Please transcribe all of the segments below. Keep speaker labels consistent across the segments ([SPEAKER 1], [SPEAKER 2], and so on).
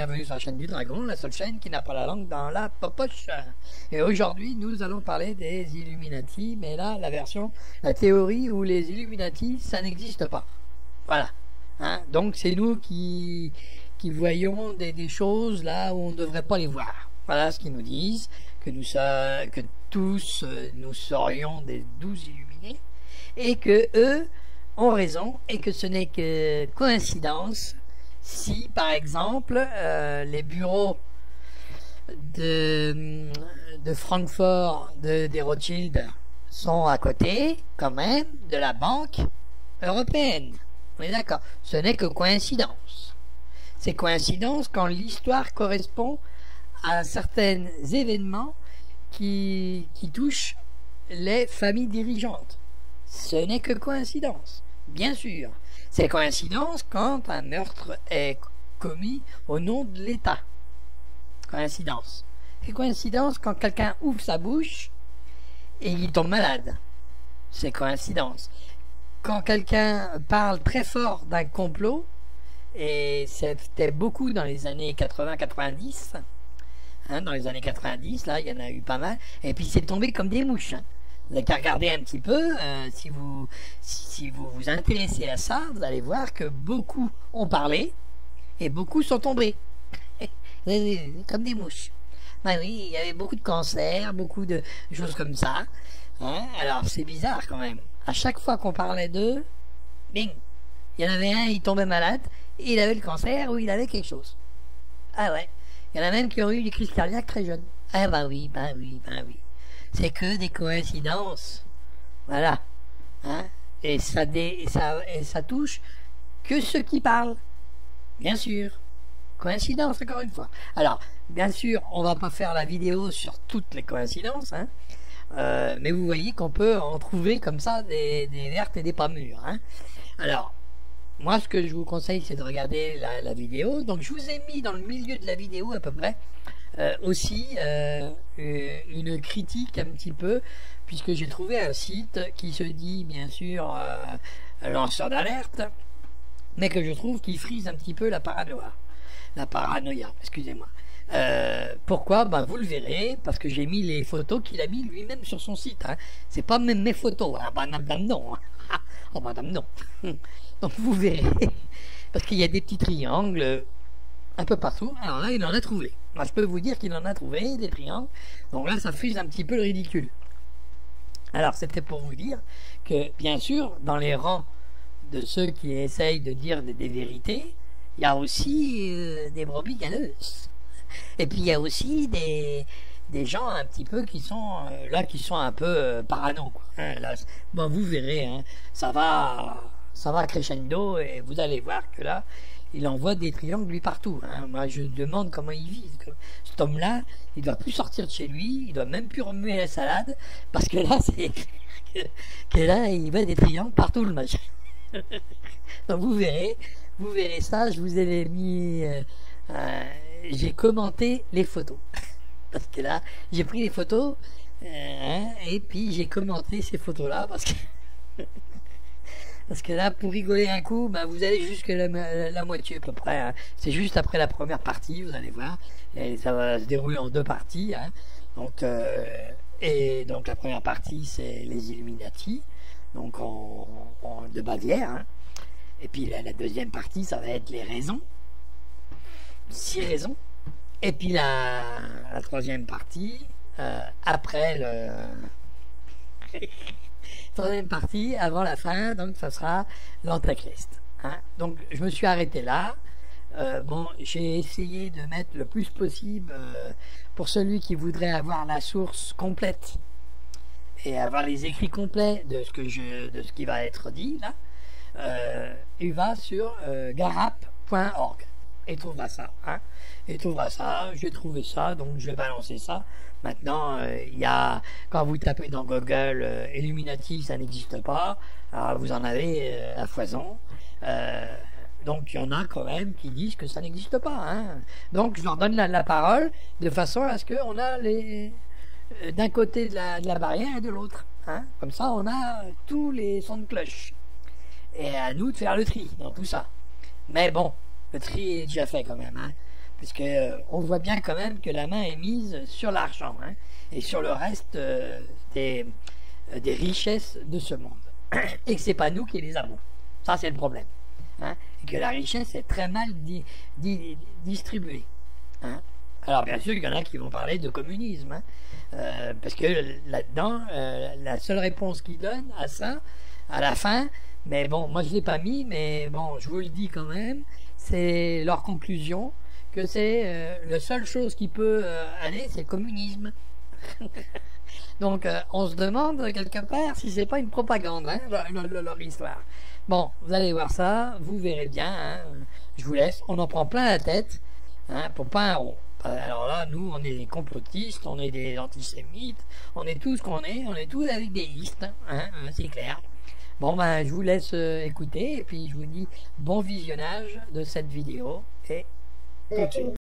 [SPEAKER 1] bienvenue sur la chaîne du Dragon, la seule chaîne qui n'a pas la langue dans la poche. Et aujourd'hui, nous allons parler des Illuminati, mais là, la théorie où les Illuminati, ça n'existe pas. Voilà. Hein? Donc, c'est nous qui voyons des choses là où on ne devrait pas les voir. Voilà ce qu'ils nous disent, que tous nous serions des 12 illuminés, et que eux ont raison, et que ce n'est que coïncidence si, par exemple, les bureaux de Francfort des Rothschild sont à côté, quand même, de la Banque européenne. On est d'accord. Ce n'est que coïncidence. C'est coïncidence quand l'histoire correspond à certains événements qui touchent les familles dirigeantes. Ce n'est que coïncidence, bien sûr. C'est coïncidence quand un meurtre est commis au nom de l'État. Coïncidence. C'est coïncidence quand quelqu'un ouvre sa bouche et il tombe malade. C'est coïncidence. Quand quelqu'un parle très fort d'un complot, et c'était beaucoup dans les années 80-90, hein, dans les années 90, là, il y en a eu pas mal, et puis c'est tombé comme des mouches. Hein. Vous avez qu'à regarder un petit peu, si vous vous intéressez à ça, vous allez voir que beaucoup ont parlé, et beaucoup sont tombés. Comme des mouches. Ben oui, il y avait beaucoup de cancers, beaucoup de choses comme ça. Hein. Alors, c'est bizarre quand même. À chaque fois qu'on parlait d'eux, bing, il y en avait un, il tombait malade, et il avait le cancer ou il avait quelque chose. Ah ouais. Il y en a même qui ont eu des crises cardiaques très jeunes. Ah bah oui, bah oui, bah oui. C'est que des coïncidences. Voilà. Hein? Et ça touche que ceux qui parlent. Bien sûr. Coïncidence, encore une fois. Alors, bien sûr, on va pas faire la vidéo sur toutes les coïncidences, hein. Mais vous voyez qu'on peut en trouver comme ça des vertes et des pas mûres. Hein. Alors, moi, ce que je vous conseille, c'est de regarder la vidéo. Donc, je vous ai mis dans le milieu de la vidéo, à peu près, aussi une critique un petit peu, puisque j'ai trouvé un site qui se dit, bien sûr, lanceur d'alerte, mais que je trouve qui frise un petit peu la paranoïa. Excusez-moi. Pourquoi? Ben, vous le verrez, parce que j'ai mis les photos qu'il a mis lui-même sur son site. Hein. C'est pas même mes photos. Hein. Madame, non. Oh, madame, non. Donc, vous verrez. Parce qu'il y a des petits triangles un peu partout. Alors là, il en a trouvé. Moi, je peux vous dire qu'il en a trouvé des triangles. Donc là, ça frise un petit peu le ridicule. Alors, c'était pour vous dire que, bien sûr, dans les rangs de ceux qui essayent de dire des vérités, il y a aussi des brebis galeuses. Et puis il y a aussi des gens un petit peu qui sont un peu parano. Quoi. Hein, là, bon, vous verrez, hein, ça va crescendo et vous allez voir que là, il envoie des triangles lui partout. Hein. Moi, je demande comment il vit. Cet homme-là, il doit plus sortir de chez lui, il doit même plus remuer la salade, parce que là, c'est que là, il voit des triangles partout le machin. Donc vous verrez ça. Je vous ai mis. J'ai commenté les photos parce que là j'ai pris les photos et puis j'ai commenté ces photos là parce que là pour rigoler un coup ben, vous allez jusque la moitié à peu près hein. C'est juste après la première partie, vous allez voir, et ça va se dérouler en deux parties hein. Donc la première partie c'est les Illuminati donc de Bavière hein. Et puis la deuxième partie ça va être les raisons, 6 raisons. Et puis la troisième partie, après troisième partie, avant la fin, donc ça sera l'Antéchrist. Hein. Donc je me suis arrêté là. Bon, j'ai essayé de mettre le plus possible pour celui qui voudrait avoir la source complète et avoir les écrits complets de ce qui va être dit là. Il va sur garap.org. Et trouvera ça, hein. Et trouvera ça, j'ai trouvé ça, donc je vais balancer ça. Maintenant, il y a, quand vous tapez dans Google Illuminati, ça n'existe pas, alors vous en avez à foison. Donc il y en a quand même qui disent que ça n'existe pas, hein. Donc je leur donne la parole de façon à ce qu'on a d'un côté de la barrière et de l'autre, hein. Comme ça, on a tous les sons de cloche. Et à nous de faire le tri dans tout ça. Mais bon, le tri est déjà fait quand même, hein. parce que on voit bien quand même que la main est mise sur l'argent, hein, et sur le reste des richesses de ce monde, et que c'est pas nous qui les avons. Ça, c'est le problème, hein, et que la richesse est très mal distribuée, hein. Alors bien sûr, il y en a qui vont parler de communisme, hein, parce que là-dedans, la seule réponse qu'ils donnent à ça, à la fin, mais bon, moi je l'ai pas mis, mais bon, je vous le dis quand même, c'est leur conclusion, que c'est la seule chose qui peut aller, c'est le communisme. Donc on se demande quelque part si c'est pas une propagande, hein, leur histoire. Bon, vous allez voir ça, vous verrez bien, hein, je vous laisse, on en prend plein la tête, hein, pour pas un rond. Alors là, nous, on est des complotistes, on est des antisémites, on est tout ce qu'on est, on est tous avec des listes, hein, c'est clair. Bon, ben, je vous laisse écouter, et puis je vous dis bon visionnage de cette vidéo, et tout de suite.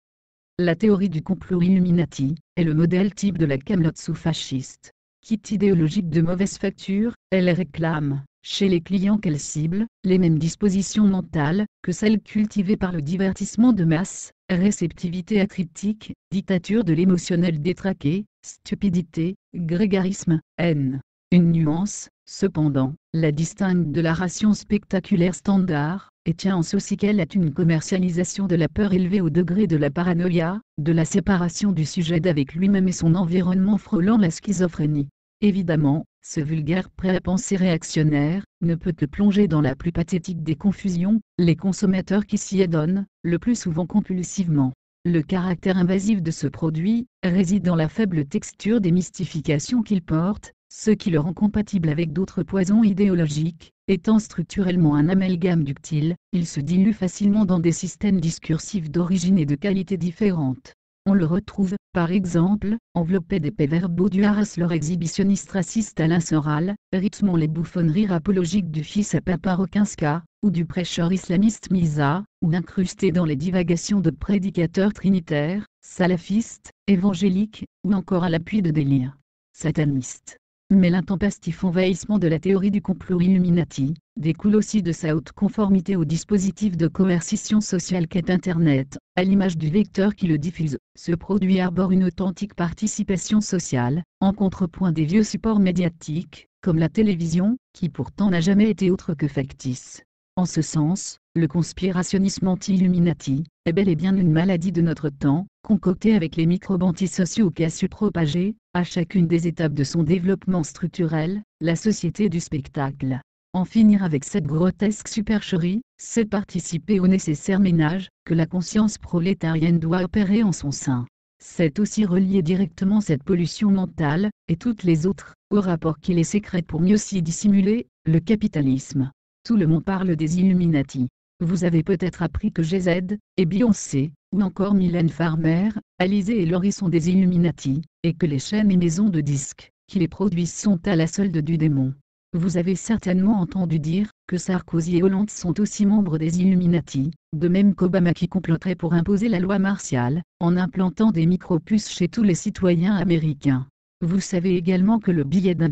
[SPEAKER 2] La théorie du complot Illuminati est le modèle type de la camelote sous-fasciste. Quitte idéologique de mauvaise facture, elle réclame, chez les clients qu'elle cible, les mêmes dispositions mentales que celles cultivées par le divertissement de masse, réceptivité acryptique, dictature de l'émotionnel détraqué, stupidité, grégarisme, haine. Une nuance, cependant, la distingue de la ration spectaculaire standard, et tient en ceci qu'elle est une commercialisation de la peur élevée au degré de la paranoïa, de la séparation du sujet d'avec lui-même et son environnement frôlant la schizophrénie. Évidemment, ce vulgaire prêt-à-penser réactionnaire ne peut que plonger dans la plus pathétique des confusions, les consommateurs qui s'y adonnent, le plus souvent compulsivement. Le caractère invasif de ce produit réside dans la faible texture des mystifications qu'il porte, ce qui le rend compatible avec d'autres poisons idéologiques. Étant structurellement un amalgame ductile, il se dilue facilement dans des systèmes discursifs d'origine et de qualité différentes. On le retrouve, par exemple, enveloppé d'épais verbaux du harass leur exhibitionniste raciste Alain Soral, rythmant les bouffonneries rapologiques du fils à Papa Rokinska, ou du prêcheur islamiste Misa, ou incrusté dans les divagations de prédicateurs trinitaires, salafistes, évangéliques, ou encore à l'appui de délires satanistes. Mais l'intempestif envahissement de la théorie du complot Illuminati découle aussi de sa haute conformité au dispositif de coercition sociale qu'est Internet, à l'image du vecteur qui le diffuse. Ce produit arbore une authentique participation sociale, en contrepoint des vieux supports médiatiques, comme la télévision, qui pourtant n'a jamais été autre que factice. En ce sens, le conspirationnisme anti-Illuminati est bel et bien une maladie de notre temps, concoctée avec les microbes antisociaux qu'a su propager, à chacune des étapes de son développement structurel, la société du spectacle. En finir avec cette grotesque supercherie, c'est participer au nécessaire ménage que la conscience prolétarienne doit opérer en son sein. C'est aussi relier directement cette pollution mentale, et toutes les autres, au rapport qui les sécrète pour mieux s'y dissimuler, le capitalisme. Tout le monde parle des Illuminati. Vous avez peut-être appris que Jay-Z, et Beyoncé, ou encore Mylène Farmer, Alizé et Laurie sont des Illuminati, et que les chaînes et maisons de disques qui les produisent sont à la solde du démon. Vous avez certainement entendu dire que Sarkozy et Hollande sont aussi membres des Illuminati, de même qu'Obama qui comploterait pour imposer la loi martiale, en implantant des micropuces chez tous les citoyens américains. Vous savez également que le billet d'$,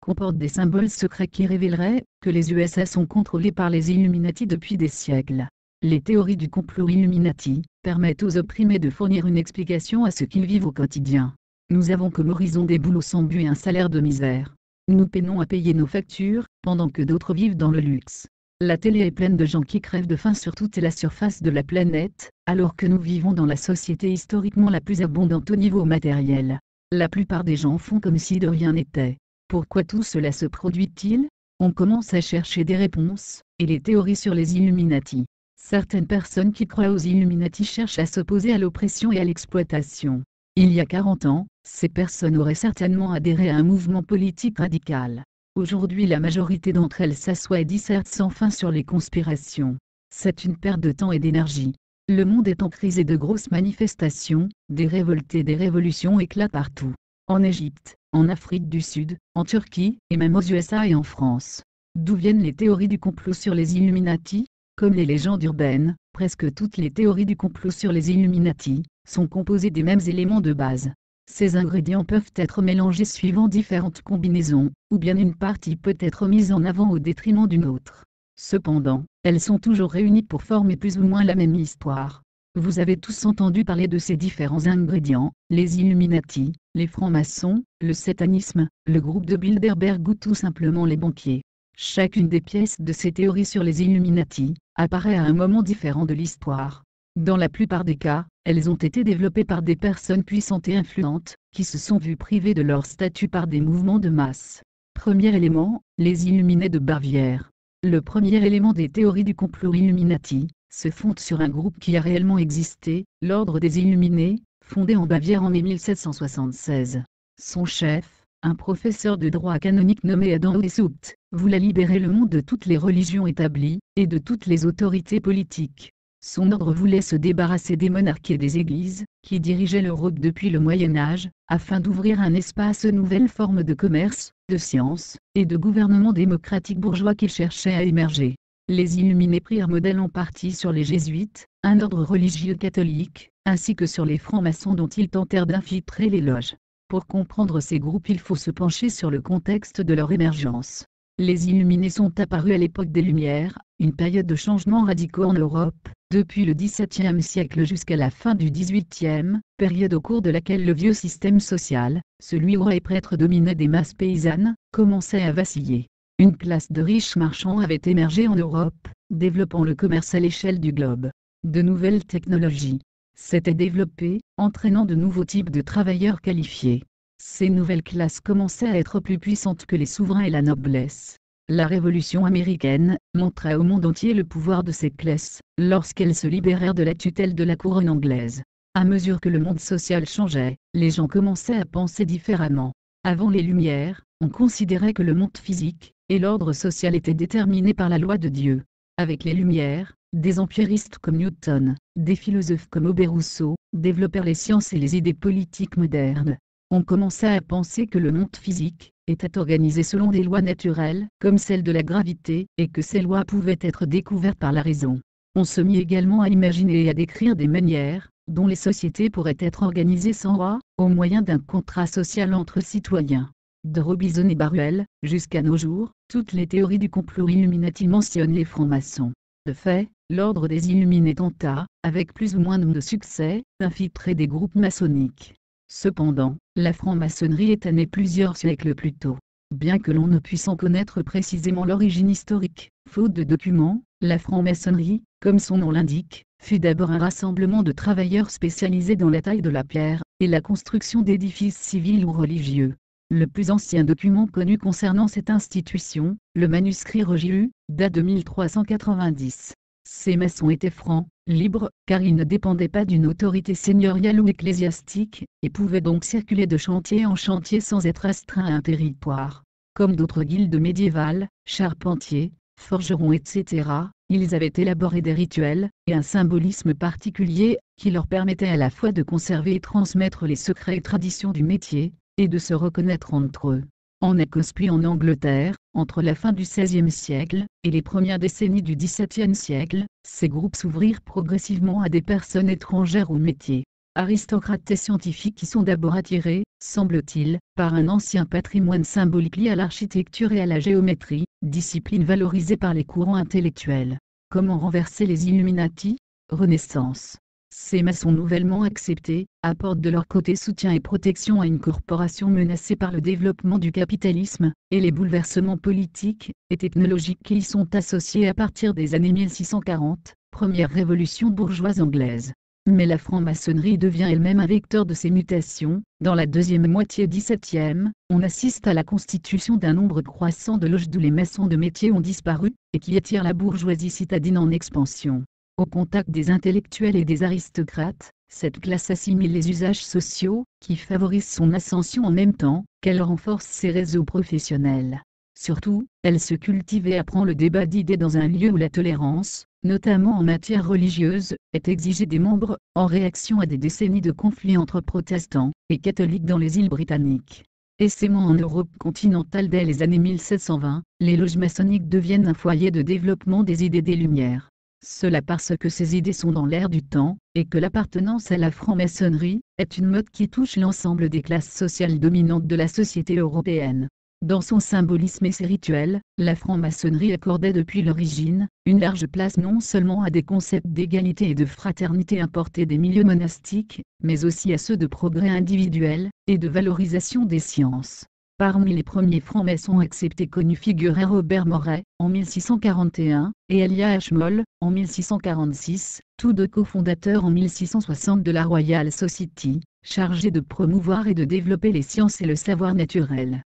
[SPEAKER 2] comporte des symboles secrets qui révéleraient que les USA sont contrôlés par les Illuminati depuis des siècles. Les théories du complot Illuminati permettent aux opprimés de fournir une explication à ce qu'ils vivent au quotidien. Nous avons comme horizon des boulots sans but et un salaire de misère. Nous peinons à payer nos factures, pendant que d'autres vivent dans le luxe. La télé est pleine de gens qui crèvent de faim sur toute la surface de la planète, alors que nous vivons dans la société historiquement la plus abondante au niveau matériel. La plupart des gens font comme si de rien n'était. Pourquoi tout cela se produit-il? On commence à chercher des réponses, et les théories sur les Illuminati. Certaines personnes qui croient aux Illuminati cherchent à s'opposer à l'oppression et à l'exploitation. Il y a 40 ans, ces personnes auraient certainement adhéré à un mouvement politique radical. Aujourd'hui, la majorité d'entre elles s'assoit et disserte sans fin sur les conspirations. C'est une perte de temps et d'énergie. Le monde est en crise et de grosses manifestations, des révoltes et des révolutions éclatent partout. En Égypte, en Afrique du Sud, en Turquie, et même aux USA et en France. D'où viennent les théories du complot sur les Illuminati? Comme les légendes urbaines, presque toutes les théories du complot sur les Illuminati sont composées des mêmes éléments de base. Ces ingrédients peuvent être mélangés suivant différentes combinaisons, ou bien une partie peut être mise en avant au détriment d'une autre. Cependant, elles sont toujours réunies pour former plus ou moins la même histoire. Vous avez tous entendu parler de ces différents ingrédients, les Illuminati, les francs-maçons, le satanisme, le groupe de Bilderberg ou tout simplement les banquiers. Chacune des pièces de ces théories sur les Illuminati apparaît à un moment différent de l'histoire. Dans la plupart des cas, elles ont été développées par des personnes puissantes et influentes, qui se sont vues privées de leur statut par des mouvements de masse. Premier élément, les Illuminés de Bavière. Le premier élément des théories du complot Illuminati se fonde sur un groupe qui a réellement existé, l'Ordre des Illuminés, fondé en Bavière en mai 1776. Son chef, un professeur de droit canonique nommé Adam Weishaupt, voulait libérer le monde de toutes les religions établies, et de toutes les autorités politiques. Son ordre voulait se débarrasser des monarques et des églises, qui dirigeaient l'Europe depuis le Moyen-Âge, afin d'ouvrir un espace aux nouvelles formes de commerce, de science, et de gouvernement démocratique bourgeois qui cherchaient à émerger. Les Illuminés prirent modèle en partie sur les Jésuites, un ordre religieux catholique, ainsi que sur les francs-maçons dont ils tentèrent d'infiltrer les loges. Pour comprendre ces groupes, il faut se pencher sur le contexte de leur émergence. Les Illuminés sont apparus à l'époque des Lumières, une période de changements radicaux en Europe, depuis le XVIIe siècle jusqu'à la fin du XVIIIe, période au cours de laquelle le vieux système social, celui où les prêtres dominaient des masses paysannes, commençait à vaciller. Une classe de riches marchands avait émergé en Europe, développant le commerce à l'échelle du globe. De nouvelles technologies s'étaient développées, entraînant de nouveaux types de travailleurs qualifiés. Ces nouvelles classes commençaient à être plus puissantes que les souverains et la noblesse. La Révolution américaine montra au monde entier le pouvoir de ces classes, lorsqu'elles se libérèrent de la tutelle de la couronne anglaise. À mesure que le monde social changeait, les gens commençaient à penser différemment. Avant les Lumières, on considérait que le monde physique et l'ordre social étaient déterminés par la loi de Dieu. Avec les Lumières, des empiristes comme Newton, des philosophes comme Aubert Rousseau, développèrent les sciences et les idées politiques modernes. On commença à penser que le monde physique était organisé selon des lois naturelles, comme celle de la gravité, et que ces lois pouvaient être découvertes par la raison. On se mit également à imaginer et à décrire des manières dont les sociétés pourraient être organisées sans loi, au moyen d'un contrat social entre citoyens. De Robison et Baruel, jusqu'à nos jours, toutes les théories du complot Illuminati mentionnent les francs-maçons. De fait, l'ordre des Illuminés tenta, avec plus ou moins de succès, d'infiltrer des groupes maçonniques. Cependant, la franc-maçonnerie était née plusieurs siècles plus tôt. Bien que l'on ne puisse en connaître précisément l'origine historique, faute de documents, la franc-maçonnerie, comme son nom l'indique, fut d'abord un rassemblement de travailleurs spécialisés dans la taille de la pierre, et la construction d'édifices civils ou religieux. Le plus ancien document connu concernant cette institution, le manuscrit Regiu, date de 1390. Ces maçons étaient francs, libres, car ils ne dépendaient pas d'une autorité seigneuriale ou ecclésiastique, et pouvaient donc circuler de chantier en chantier sans être astreints à un territoire. Comme d'autres guildes médiévales, charpentiers, forgerons etc., ils avaient élaboré des rituels, et un symbolisme particulier, qui leur permettait à la fois de conserver et transmettre les secrets et traditions du métier, et de se reconnaître entre eux. En Écosse puis en Angleterre, entre la fin du XVIe siècle et les premières décennies du XVIIe siècle, ces groupes s'ouvrirent progressivement à des personnes étrangères au métier. Aristocrates et scientifiques qui sont d'abord attirés, semble-t-il, par un ancien patrimoine symbolique lié à l'architecture et à la géométrie, discipline valorisée par les courants intellectuels. Comment renverser les Illuminati ? Renaissance. Ces maçons nouvellement acceptés apportent de leur côté soutien et protection à une corporation menacée par le développement du capitalisme, et les bouleversements politiques et technologiques qui y sont associés à partir des années 1640, première révolution bourgeoise anglaise. Mais la franc-maçonnerie devient elle-même un vecteur de ces mutations. Dans la deuxième moitié XVIIe, on assiste à la constitution d'un nombre croissant de loges d'où les maçons de métier ont disparu, et qui attirent la bourgeoisie citadine en expansion. Au contact des intellectuels et des aristocrates, cette classe assimile les usages sociaux, qui favorisent son ascension en même temps qu'elle renforce ses réseaux professionnels. Surtout, elle se cultive et apprend le débat d'idées dans un lieu où la tolérance, notamment en matière religieuse, est exigée des membres, en réaction à des décennies de conflits entre protestants et catholiques dans les îles britanniques. Essaimant en Europe continentale dès les années 1720, les loges maçonniques deviennent un foyer de développement des idées des Lumières. Cela parce que ces idées sont dans l'air du temps, et que l'appartenance à la franc-maçonnerie est une mode qui touche l'ensemble des classes sociales dominantes de la société européenne. Dans son symbolisme et ses rituels, la franc-maçonnerie accordait depuis l'origine une large place non seulement à des concepts d'égalité et de fraternité importés des milieux monastiques, mais aussi à ceux de progrès individuel et de valorisation des sciences. Parmi les premiers francs-maçons acceptés connus figuraient Robert Moray, en 1641, et Elia Ashmole, en 1646, tous deux cofondateurs en 1660 de la Royal Society, chargés de promouvoir et de développer les sciences et le savoir naturel.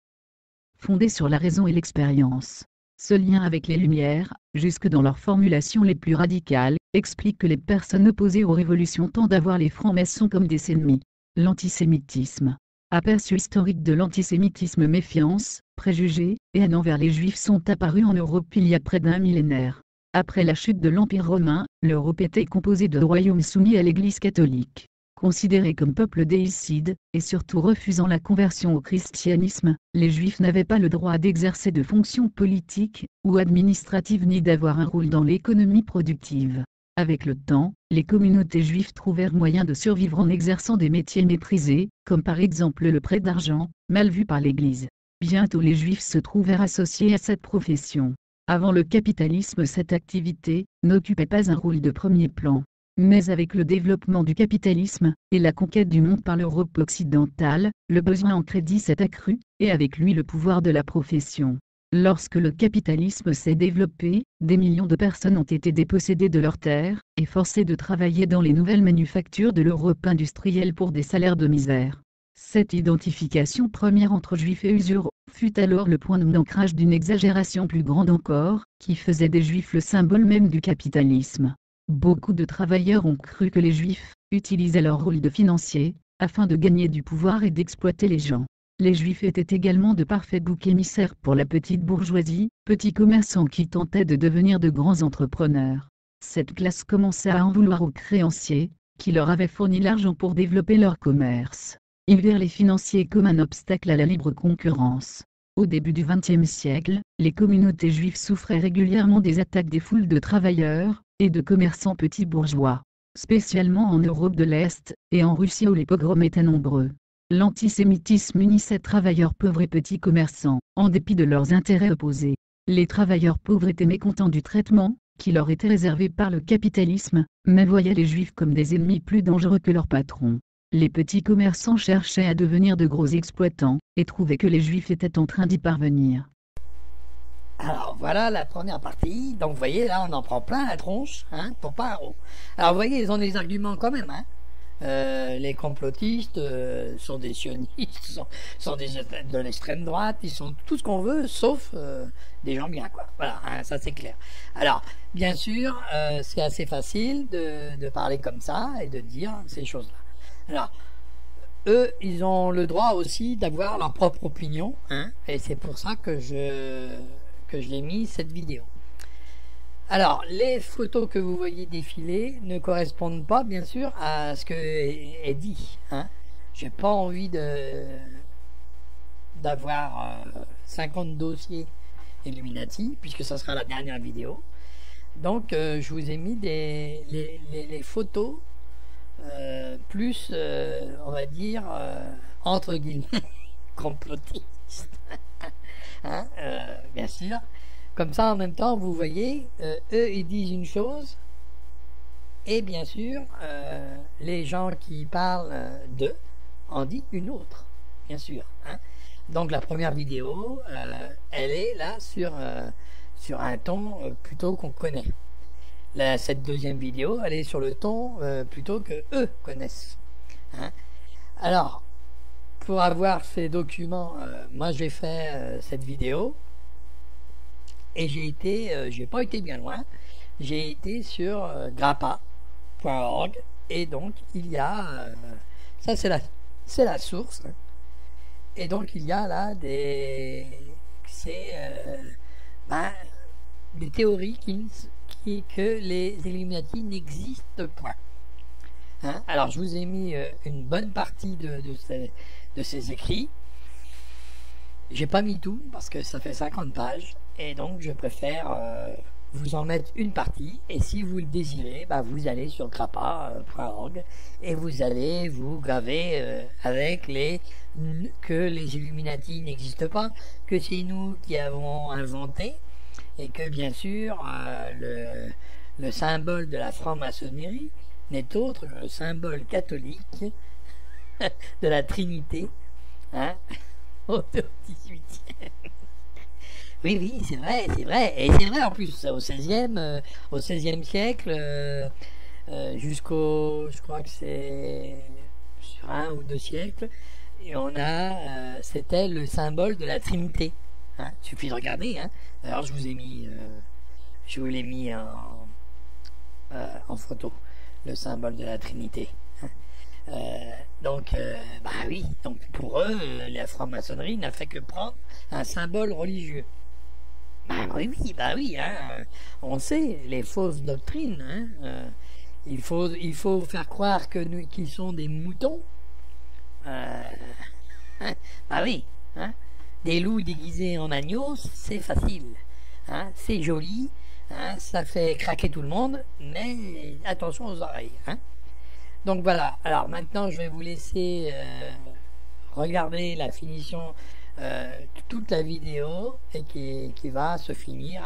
[SPEAKER 2] Fondés sur la raison et l'expérience. Ce lien avec les Lumières, jusque dans leurs formulations les plus radicales, explique que les personnes opposées aux révolutions tendent à voir les francs-maçons comme des ennemis. L'antisémitisme. Aperçu historique de l'antisémitisme. Méfiance, préjugés et haine envers les Juifs sont apparus en Europe il y a près d'un millénaire. Après la chute de l'Empire romain, l'Europe était composée de royaumes soumis à l'Église catholique. Considérés comme peuple déicide, et surtout refusant la conversion au christianisme, les Juifs n'avaient pas le droit d'exercer de fonctions politiques ou administratives ni d'avoir un rôle dans l'économie productive. Avec le temps, les communautés juives trouvèrent moyen de survivre en exerçant des métiers méprisés, comme par exemple le prêt d'argent, mal vu par l'Église. Bientôt les Juifs se trouvèrent associés à cette profession. Avant le capitalisme, cette activité n'occupait pas un rôle de premier plan. Mais avec le développement du capitalisme, et la conquête du monde par l'Europe occidentale, le besoin en crédit s'est accru, et avec lui le pouvoir de la profession. Lorsque le capitalisme s'est développé, des millions de personnes ont été dépossédées de leurs terres, et forcées de travailler dans les nouvelles manufactures de l'Europe industrielle pour des salaires de misère. Cette identification première entre Juifs et usuriers fut alors le point d'ancrage d'une exagération plus grande encore, qui faisait des Juifs le symbole même du capitalisme. Beaucoup de travailleurs ont cru que les Juifs utilisaient leur rôle de financiers, afin de gagner du pouvoir et d'exploiter les gens. Les Juifs étaient également de parfaits boucs émissaires pour la petite bourgeoisie, petits commerçants qui tentaient de devenir de grands entrepreneurs. Cette classe commença à en vouloir aux créanciers, qui leur avaient fourni l'argent pour développer leur commerce. Ils virent les financiers comme un obstacle à la libre concurrence. Au début du XXe siècle, les communautés juives souffraient régulièrement des attaques des foules de travailleurs et de commerçants petits bourgeois, spécialement en Europe de l'Est et en Russie où les pogroms étaient nombreux. L'antisémitisme unissait travailleurs pauvres et petits commerçants, en dépit de leurs intérêts opposés. Les travailleurs pauvres étaient mécontents du traitement qui leur était réservé par le capitalisme, mais voyaient les Juifs comme des ennemis plus dangereux que leurs patrons. Les petits commerçants cherchaient à devenir de gros exploitants, et trouvaient que les Juifs étaient en train d'y parvenir.
[SPEAKER 1] Alors voilà la première partie. Donc vous voyez, là on en prend plein la tronche, pour pas un rond. Alors vous voyez, ils ont des arguments quand même, les complotistes sont des sionistes, sont de l'extrême droite, ils sont tout ce qu'on veut, sauf des gens bien, quoi. Voilà, ça c'est clair. Alors, bien sûr, c'est assez facile de parler comme ça et de dire ces choses-là. Alors, eux, ils ont le droit aussi d'avoir leur propre opinion, et c'est pour ça que je l'ai mis cette vidéo. Alors, les photos que vous voyez défiler ne correspondent pas, bien sûr, à ce que est dit. J'ai pas envie d'avoir 50 dossiers Illuminati, puisque ça sera la dernière vidéo. Donc, je vous ai mis les photos plus, on va dire, entre guillemets, complotistes. Bien sûr. Comme ça, en même temps, vous voyez, eux, ils disent une chose, et bien sûr, les gens qui parlent d'eux en disent une autre, bien sûr. Donc, la première vidéo, elle est là sur un ton plutôt qu'on connaît. Cette deuxième vidéo, elle est sur le ton plutôt que eux connaissent. Alors, pour avoir ces documents, moi j'ai fait cette vidéo et j'ai pas été bien loin. J'ai été sur grappa.org et donc il y a ça c'est la source. Et donc il y a là des théories que les Illuminati n'existent point. Alors je vous ai mis une bonne partie de ces écrits. J'ai pas mis tout parce que ça fait 50 pages et donc je préfère vous en mettre une partie, et si vous le désirez, bah, vous allez sur grappa.org et vous allez vous graver avec que les Illuminati n'existent pas, que c'est nous qui avons inventé, et que bien sûr le symbole de la franc-maçonnerie n'est autre que le symbole catholique de la Trinité, hein, au XVIIIe. Oui, oui, c'est vrai, et c'est vrai en plus au XVIe siècle, je crois que c'est sur 1 ou 2 siècles, et c'était le symbole de la Trinité. Hein, il suffit de regarder. Hein. Alors je vous l'ai mis en photo, le symbole de la Trinité. Hein. Bah oui, donc pour eux, la franc-maçonnerie n'a fait que prendre un symbole religieux. Bah oui, hein, on sait, les fausses doctrines, hein, il faut faire croire qu'ils sont des moutons. Hein, bah oui, hein, des loups déguisés en agneaux, c'est facile, hein, c'est joli, hein, ça fait craquer tout le monde, mais attention aux oreilles. Hein. Donc voilà, alors maintenant je vais vous laisser regarder la finition, toute la vidéo, et qui va se finir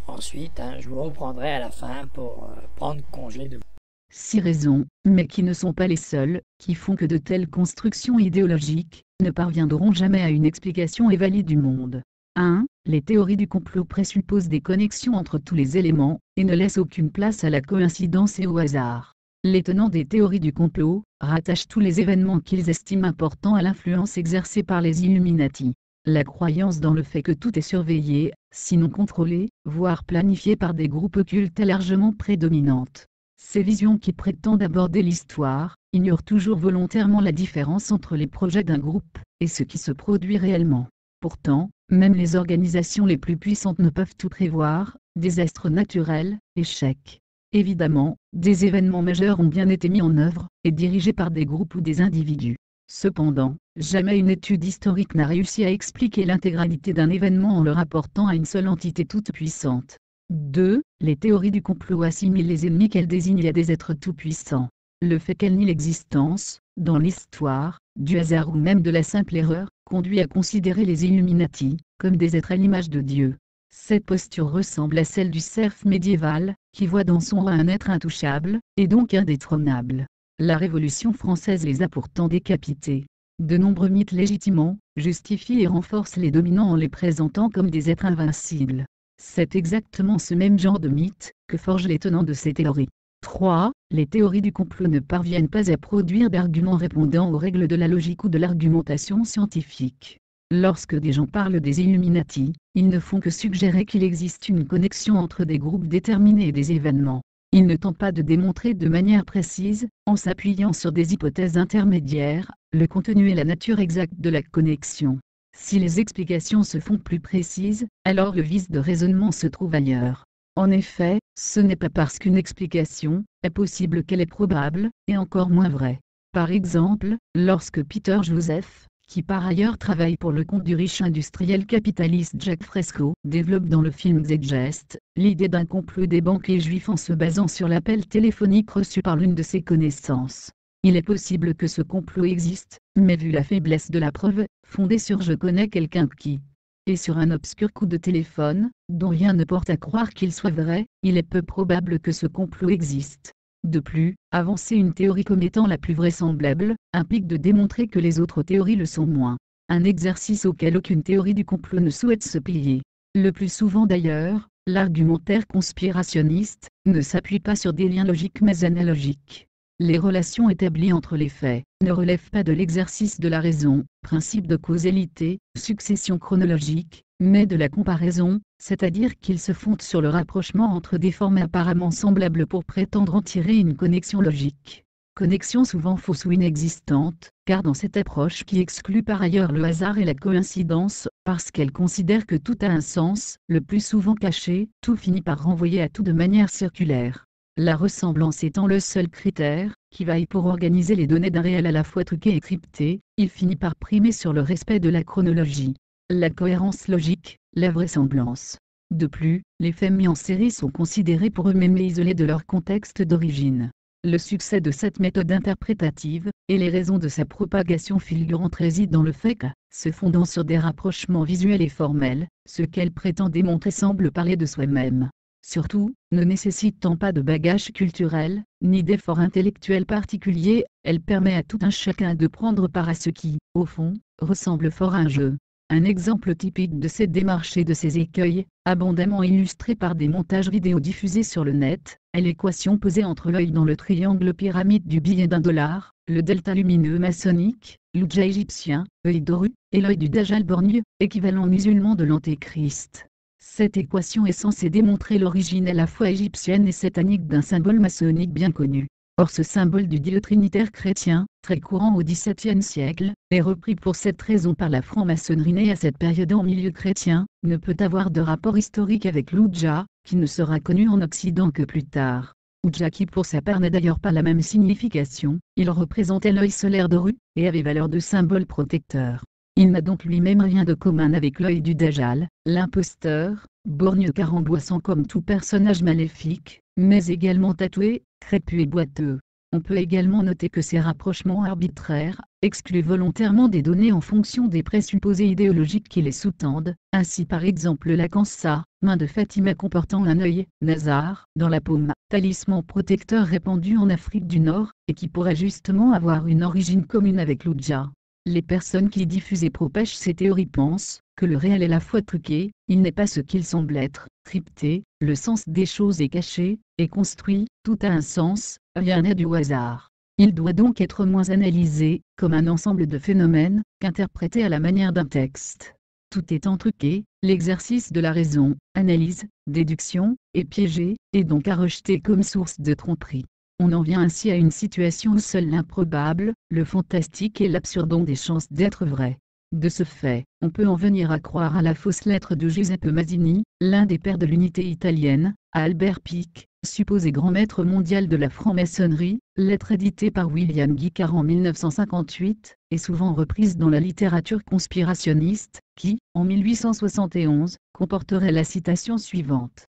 [SPEAKER 1] ensuite, hein, je vous reprendrai à la fin pour prendre congé de vous.
[SPEAKER 2] 6 raisons, mais qui ne sont pas les seules, qui font que de telles constructions idéologiques ne parviendront jamais à une explication et valide du monde. 1. Les théories du complot présupposent des connexions entre tous les éléments, et ne laissent aucune place à la coïncidence et au hasard. Les tenants des théories du complot rattachent tous les événements qu'ils estiment importants à l'influence exercée par les Illuminati. La croyance dans le fait que tout est surveillé, sinon contrôlé, voire planifié par des groupes occultes est largement prédominante. Ces visions qui prétendent aborder l'histoire ignorent toujours volontairement la différence entre les projets d'un groupe et ce qui se produit réellement. Pourtant, même les organisations les plus puissantes ne peuvent tout prévoir, désastres naturels, échecs. Évidemment, des événements majeurs ont bien été mis en œuvre, et dirigés par des groupes ou des individus. Cependant, jamais une étude historique n'a réussi à expliquer l'intégralité d'un événement en le rapportant à une seule entité toute puissante. 2. Les théories du complot assimilent les ennemis qu'elles désignent à des êtres tout-puissants. Le fait qu'elles nient l'existence, dans l'histoire, du hasard ou même de la simple erreur, conduit à considérer les Illuminati comme des êtres à l'image de Dieu. Cette posture ressemble à celle du serf médiéval, qui voit dans son roi un être intouchable, et donc indétrônable. La Révolution française les a pourtant décapités. De nombreux mythes légitimement justifient et renforcent les dominants en les présentant comme des êtres invincibles. C'est exactement ce même genre de mythe que forgent les tenants de ces théories. 3. Les théories du complot ne parviennent pas à produire d'arguments répondant aux règles de la logique ou de l'argumentation scientifique. Lorsque des gens parlent des Illuminati, ils ne font que suggérer qu'il existe une connexion entre des groupes déterminés et des événements. Ils ne tentent pas de démontrer de manière précise, en s'appuyant sur des hypothèses intermédiaires, le contenu et la nature exacte de la connexion. Si les explications se font plus précises, alors le vice de raisonnement se trouve ailleurs. En effet, ce n'est pas parce qu'une explication est possible qu'elle est probable, et encore moins vraie. Par exemple, lorsque Peter Joseph, qui par ailleurs travaille pour le compte du riche industriel capitaliste Jack Fresco, développe dans le film Zeitgeist l'idée d'un complot des banquiers juifs en se basant sur l'appel téléphonique reçu par l'une de ses connaissances. Il est possible que ce complot existe, mais vu la faiblesse de la preuve, fondée sur « je connais quelqu'un qui » et sur un obscur coup de téléphone, dont rien ne porte à croire qu'il soit vrai, il est peu probable que ce complot existe. De plus, avancer une théorie comme étant la plus vraisemblable, implique de démontrer que les autres théories le sont moins. Un exercice auquel aucune théorie du complot ne souhaite se plier. Le plus souvent d'ailleurs, l'argumentaire conspirationniste ne s'appuie pas sur des liens logiques mais analogiques. Les relations établies entre les faits ne relèvent pas de l'exercice de la raison, principe de causalité, succession chronologique, mais de la comparaison, c'est-à-dire qu'ils se fondent sur le rapprochement entre des formes apparemment semblables pour prétendre en tirer une connexion logique. Connexion souvent fausse ou inexistante, car dans cette approche qui exclut par ailleurs le hasard et la coïncidence, parce qu'elle considère que tout a un sens, le plus souvent caché, tout finit par renvoyer à tout de manière circulaire. La ressemblance étant le seul critère qui vaille pour organiser les données d'un réel à la fois truqué et crypté, il finit par primer sur le respect de la chronologie. la cohérence logique, la vraisemblance. De plus, les faits mis en série sont considérés pour eux-mêmes et isolés de leur contexte d'origine. Le succès de cette méthode interprétative, et les raisons de sa propagation fulgurante résident dans le fait que, se fondant sur des rapprochements visuels et formels, ce qu'elle prétend démontrer semble parler de soi-même. Surtout, ne nécessitant pas de bagage culturel, ni d'effort intellectuel particulier, elle permet à tout un chacun de prendre part à ce qui, au fond, ressemble fort à un jeu. Un exemple typique de cette démarche et de ces écueils, abondamment illustré par des montages vidéo diffusés sur le net, est l'équation posée entre l'œil dans le triangle pyramide du billet d'$, le delta lumineux maçonnique, l'Oudja égyptien, œil d'Horus, et l'œil du Dajjal borgne, équivalent musulman de l'Antéchrist. Cette équation est censée démontrer l'origine à la fois égyptienne et satanique d'un symbole maçonnique bien connu. Or ce symbole du Dieu trinitaire chrétien, très courant au XVIIe siècle, est repris pour cette raison par la franc-maçonnerie née à cette période en milieu chrétien, ne peut avoir de rapport historique avec l'Oudja, qui ne sera connu en Occident que plus tard. Oudja qui pour sa part n'a d'ailleurs pas la même signification, il représentait l'œil solaire d'Horus, et avait valeur de symbole protecteur. Il n'a donc lui-même rien de commun avec l'œil du Dajjal, l'imposteur, borgne car angoissant comme tout personnage maléfique, mais également tatoué, crépus et boiteux. On peut également noter que ces rapprochements arbitraires excluent volontairement des données en fonction des présupposés idéologiques qui les sous-tendent, ainsi par exemple la Kansa, main de Fatima comportant un œil, Nazar, dans la paume, talisman protecteur répandu en Afrique du Nord, et qui pourrait justement avoir une origine commune avec l'Oudja. Les personnes qui diffusent et propagent ces théories pensent que le réel est la fois truqué, il n'est pas ce qu'il semble être, crypté, le sens des choses est caché, et construit, tout a un sens, rien n'est du hasard. Il doit donc être moins analysé, comme un ensemble de phénomènes, qu'interprété à la manière d'un texte. Tout étant truqué, l'exercice de la raison, analyse, déduction, est piégé, et donc à rejeter comme source de tromperie. On en vient ainsi à une situation où seul l'improbable, le fantastique et l'absurde ont des chances d'être vrais. De ce fait, on peut en venir à croire à la fausse lettre de Giuseppe Mazzini, l'un des pères de l'unité italienne, à Albert Pike, supposé grand maître mondial de la franc-maçonnerie, lettre éditée par William Guicard en 1958, et souvent reprise dans la littérature conspirationniste, qui, en 1871, comporterait la citation suivante.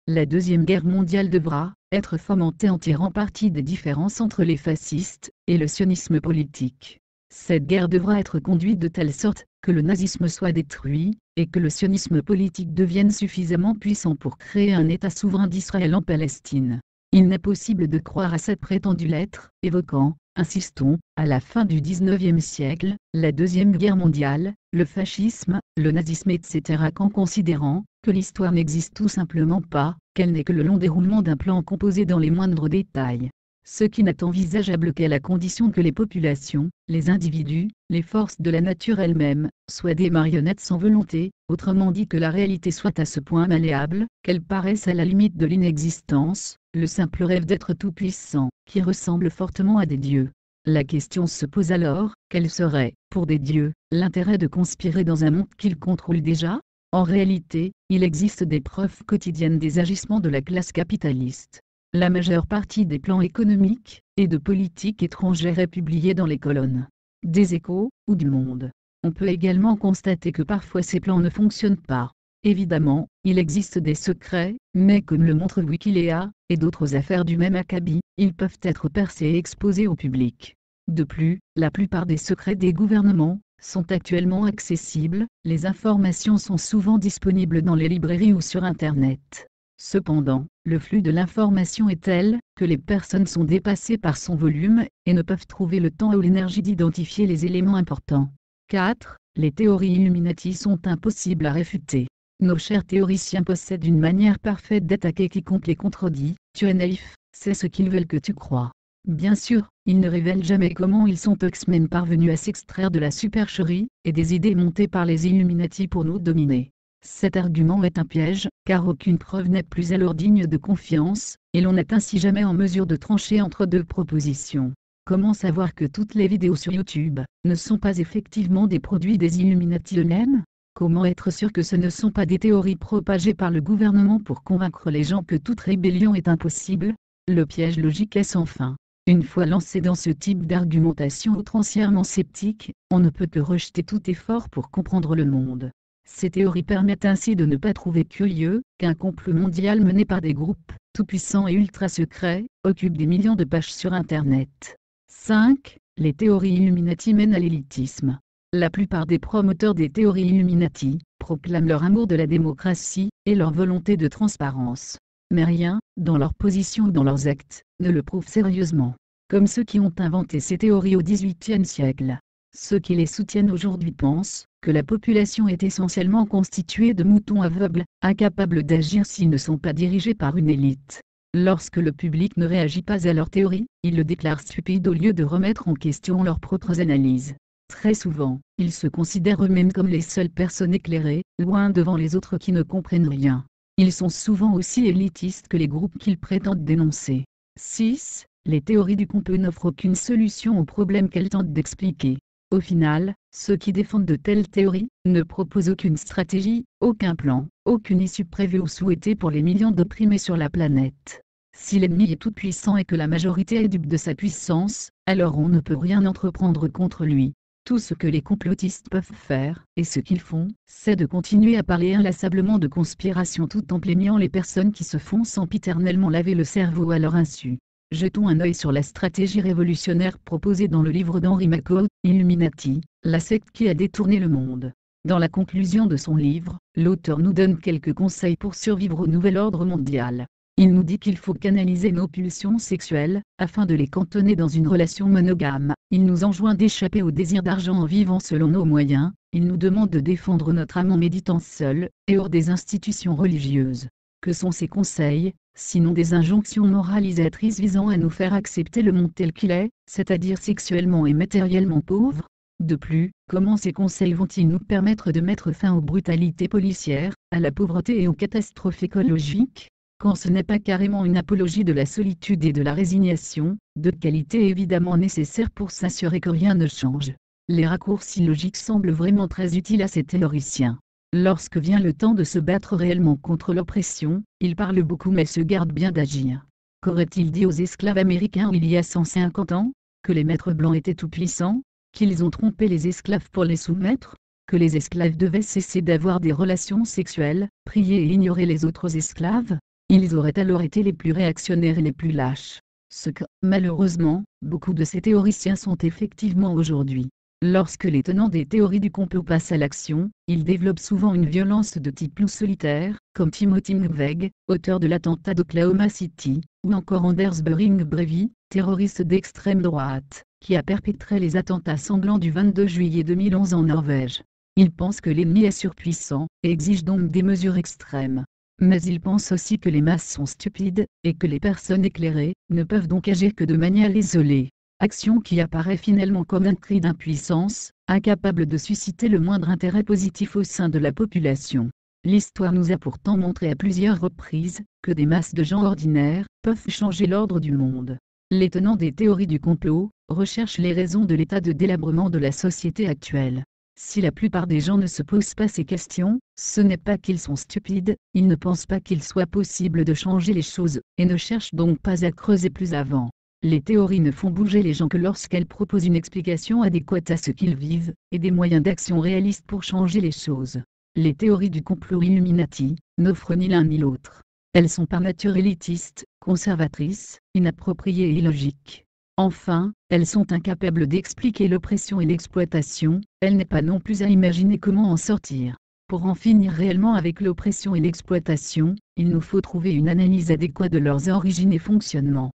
[SPEAKER 2] La Deuxième Guerre mondiale devra être fomentée en tirant parti des différences entre les fascistes et le sionisme politique. Cette guerre devra être conduite de telle sorte que le nazisme soit détruit, et que le sionisme politique devienne suffisamment puissant pour créer un État souverain d'Israël en Palestine. Il n'est possible de croire à cette prétendue lettre, évoquant, insistons, à la fin du XIXe siècle, la Deuxième Guerre mondiale, le fascisme, le nazisme etc. qu'en considérant que l'histoire n'existe tout simplement pas, qu'elle n'est que le long déroulement d'un plan composé dans les moindres détails. Ce qui n'est envisageable qu'à la condition que les populations, les individus, les forces de la nature elles-mêmes, soient des marionnettes sans volonté, autrement dit que la réalité soit à ce point malléable, qu'elle paraisse à la limite de l'inexistence, le simple rêve d'être tout-puissant, qui ressemble fortement à des dieux. La question se pose alors, quel serait, pour des dieux, l'intérêt de conspirer dans un monde qu'ils contrôlent déjà ? En réalité, il existe des preuves quotidiennes des agissements de la classe capitaliste. La majeure partie des plans économiques et de politique étrangère est publiée dans les colonnes des Échos ou du Monde. On peut également constater que parfois ces plans ne fonctionnent pas. Évidemment, il existe des secrets, mais comme le montre Wikileaks et d'autres affaires du même acabit, ils peuvent être percés et exposés au public. De plus, la plupart des secrets des gouvernements sont actuellement accessibles, les informations sont souvent disponibles dans les librairies ou sur Internet. Cependant, le flux de l'information est tel que les personnes sont dépassées par son volume et ne peuvent trouver le temps ou l'énergie d'identifier les éléments importants. 4. Les théories Illuminati sont impossibles à réfuter. Nos chers théoriciens possèdent une manière parfaite d'attaquer quiconque les contredit. Tu es naïf, c'est ce qu'ils veulent que tu crois. Bien sûr, ils ne révèlent jamais comment ils sont eux-mêmes parvenus à s'extraire de la supercherie et des idées montées par les Illuminati pour nous dominer. Cet argument est un piège, car aucune preuve n'est plus alors digne de confiance, et l'on n'est ainsi jamais en mesure de trancher entre deux propositions. Comment savoir que toutes les vidéos sur YouTube ne sont pas effectivement des produits des Illuminati eux-mêmes ? Comment être sûr que ce ne sont pas des théories propagées par le gouvernement pour convaincre les gens que toute rébellion est impossible ? Le piège logique est sans fin. Une fois lancé dans ce type d'argumentation outrancièrement sceptique, on ne peut que rejeter tout effort pour comprendre le monde. Ces théories permettent ainsi de ne pas trouver curieux qu'un complot mondial mené par des groupes tout-puissants et ultra-secrets occupe des millions de pages sur Internet. 5. Les théories Illuminati mènent à l'élitisme. La plupart des promoteurs des théories Illuminati proclament leur amour de la démocratie et leur volonté de transparence. Mais rien, dans leur position ou dans leurs actes, ne le prouve sérieusement. Comme ceux qui ont inventé ces théories au XVIIIe siècle. Ceux qui les soutiennent aujourd'hui pensent que la population est essentiellement constituée de moutons aveugles, incapables d'agir s'ils ne sont pas dirigés par une élite. Lorsque le public ne réagit pas à leurs théories, ils le déclarent stupide au lieu de remettre en question leurs propres analyses. Très souvent, ils se considèrent eux-mêmes comme les seules personnes éclairées, loin devant les autres qui ne comprennent rien. Ils sont souvent aussi élitistes que les groupes qu'ils prétendent dénoncer. 6. Les théories du complot n'offrent aucune solution aux problèmes qu'elles tentent d'expliquer. Au final, ceux qui défendent de telles théories ne proposent aucune stratégie, aucun plan, aucune issue prévue ou souhaitée pour les millions d'opprimés sur la planète. Si l'ennemi est tout puissant et que la majorité est dupe de sa puissance, alors on ne peut rien entreprendre contre lui. Tout ce que les complotistes peuvent faire, et ce qu'ils font, c'est de continuer à parler inlassablement de conspiration tout en plaignant les personnes qui se font sempiternellement laver le cerveau à leur insu. Jetons un œil sur la stratégie révolutionnaire proposée dans le livre d'Henry McCourt, Illuminati, la secte qui a détourné le monde. Dans la conclusion de son livre, l'auteur nous donne quelques conseils pour survivre au nouvel ordre mondial. Il nous dit qu'il faut canaliser nos pulsions sexuelles, afin de les cantonner dans une relation monogame. Il nous enjoint d'échapper au désir d'argent en vivant selon nos moyens. Il nous demande de défendre notre âme en méditant seul, et hors des institutions religieuses. Que sont ces conseils, sinon des injonctions moralisatrices visant à nous faire accepter le monde tel qu'il est, c'est-à-dire sexuellement et matériellement pauvre? De plus, comment ces conseils vont-ils nous permettre de mettre fin aux brutalités policières, à la pauvreté et aux catastrophes écologiques? Quand ce n'est pas carrément une apologie de la solitude et de la résignation, de qualité évidemment nécessaire pour s'assurer que rien ne change. Les raccourcis logiques semblent vraiment très utiles à ces théoriciens. Lorsque vient le temps de se battre réellement contre l'oppression, ils parlent beaucoup mais se gardent bien d'agir. Qu'aurait-il dit aux esclaves américains il y a 150 ans? Que les maîtres blancs étaient tout-puissants? Qu'ils ont trompé les esclaves pour les soumettre? Que les esclaves devaient cesser d'avoir des relations sexuelles, prier et ignorer les autres esclaves? Ils auraient alors été les plus réactionnaires et les plus lâches. Ce que, malheureusement, beaucoup de ces théoriciens sont effectivement aujourd'hui. Lorsque les tenants des théories du complot passent à l'action, ils développent souvent une violence de type plus solitaire, comme Timothy McVeigh, auteur de l'attentat d'Oklahoma City, ou encore Anders Behring Breivik, terroriste d'extrême droite, qui a perpétré les attentats sanglants du 22 juillet 2011 en Norvège. Ils pensent que l'ennemi est surpuissant, et exigent donc des mesures extrêmes. Mais ils pensent aussi que les masses sont stupides, et que les personnes éclairées ne peuvent donc agir que de manière isolée. Action qui apparaît finalement comme un cri d'impuissance, incapable de susciter le moindre intérêt positif au sein de la population. L'histoire nous a pourtant montré à plusieurs reprises que des masses de gens ordinaires peuvent changer l'ordre du monde. Les tenants des théories du complot recherchent les raisons de l'état de délabrement de la société actuelle. Si la plupart des gens ne se posent pas ces questions, ce n'est pas qu'ils sont stupides, ils ne pensent pas qu'il soit possible de changer les choses, et ne cherchent donc pas à creuser plus avant. Les théories ne font bouger les gens que lorsqu'elles proposent une explication adéquate à ce qu'ils vivent, et des moyens d'action réalistes pour changer les choses. Les théories du complot Illuminati n'offrent ni l'un ni l'autre. Elles sont par nature élitistes, conservatrices, inappropriées et illogiques. Enfin, elles sont incapables d'expliquer l'oppression et l'exploitation, elles n'est pas non plus à imaginer comment en sortir. Pour en finir réellement avec l'oppression et l'exploitation, il nous faut trouver une analyse adéquate de leurs origines et fonctionnement.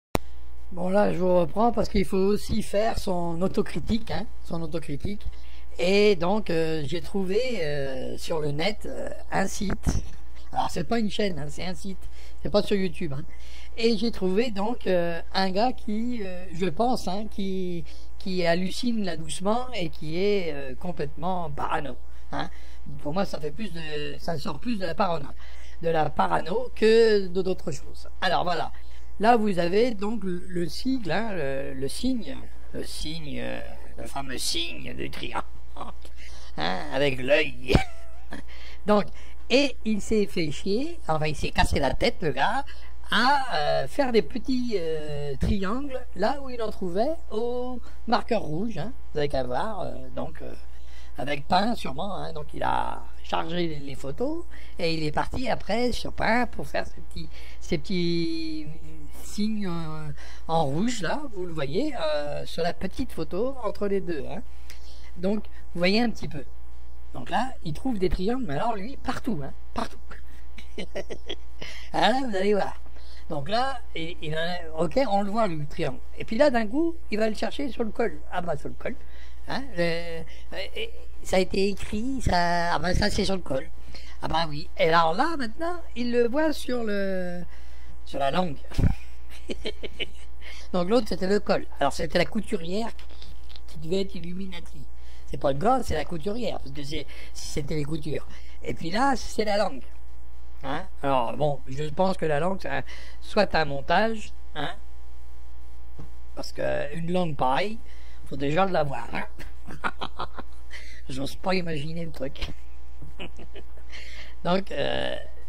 [SPEAKER 1] Bon là, je vous reprends parce qu'il faut aussi faire son autocritique, Et donc, j'ai trouvé sur le net un site. Alors, c'est pas une chaîne, c'est un site. C'est pas sur YouTube. Et j'ai trouvé donc un gars qui, je pense, qui hallucine là doucement et qui est complètement parano. Pour moi, ça sort plus de la parano que d'autres choses. Alors voilà. Là, vous avez donc le sigle, le fameux signe de triangle, avec l'œil. Donc, et il s'est fait chier, enfin il s'est cassé la tête, le gars, à faire des petits triangles là où il en trouvait au marqueur rouge, hein, vous avez qu'à voir, avec Paint sûrement, hein, donc il a chargé les photos et il est parti après sur Paint pour faire ces petits signes en rouge là, vous le voyez sur la petite photo entre les deux, hein. Donc vous voyez un petit peu. Donc là, il trouve des triangles, mais alors lui, partout, hein, partout. Alors là, vous allez voir. Donc là, ok, on le voit le triangle. Et puis là, d'un coup, il va le chercher sur le col. Ah bah sur le col. Hein, ça a été écrit, ça c'est sur le col. Ah bah oui. Et alors là, maintenant, il le voit sur la langue. Donc l'autre, c'était le col. Alors c'était la couturière qui devait être Illuminati. C'est pas le gars, c'est la couturière, parce que c'était les coutures. Et puis là, c'est la langue. Hein? Alors bon, je pense que la langue, c'est soit un montage, hein? Parce qu'une langue pareille, faut déjà l'avoir. Hein? J'ose pas imaginer le truc. Donc,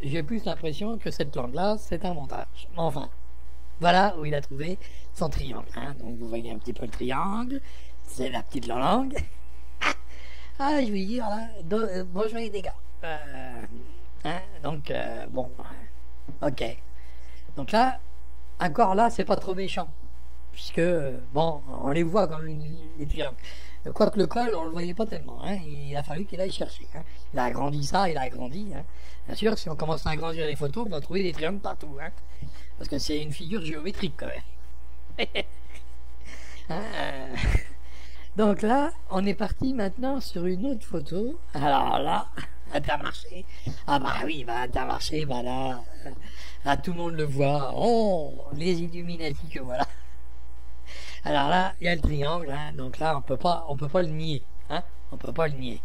[SPEAKER 1] j'ai plus l'impression que cette langue-là, c'est un montage. Enfin, voilà où il a trouvé son triangle. Hein? Donc vous voyez un petit peu le triangle, c'est la petite langue. Ah, je vais dire là, bonjour les gars. Hein, donc, bon, ok. Donc là, encore là, c'est pas trop méchant. Puisque, bon, on les voit comme les triangles. Quoique le col, on le voyait pas tellement. Hein, il a fallu qu'il aille chercher. Hein. Il a agrandi ça, il a agrandi. Hein. Bien sûr, si on commence à agrandir les photos, on va trouver des triangles partout. Hein, parce que c'est une figure géométrique quand même. Hein, donc là, on est parti maintenant sur une autre photo. Alors là, Intermarché. Ah bah oui, bah Intermarché, bah là tout le monde le voit. Oh, les Illuminati que voilà. Alors là, il y a le triangle, hein, donc là on peut pas le nier, hein, on peut pas le nier.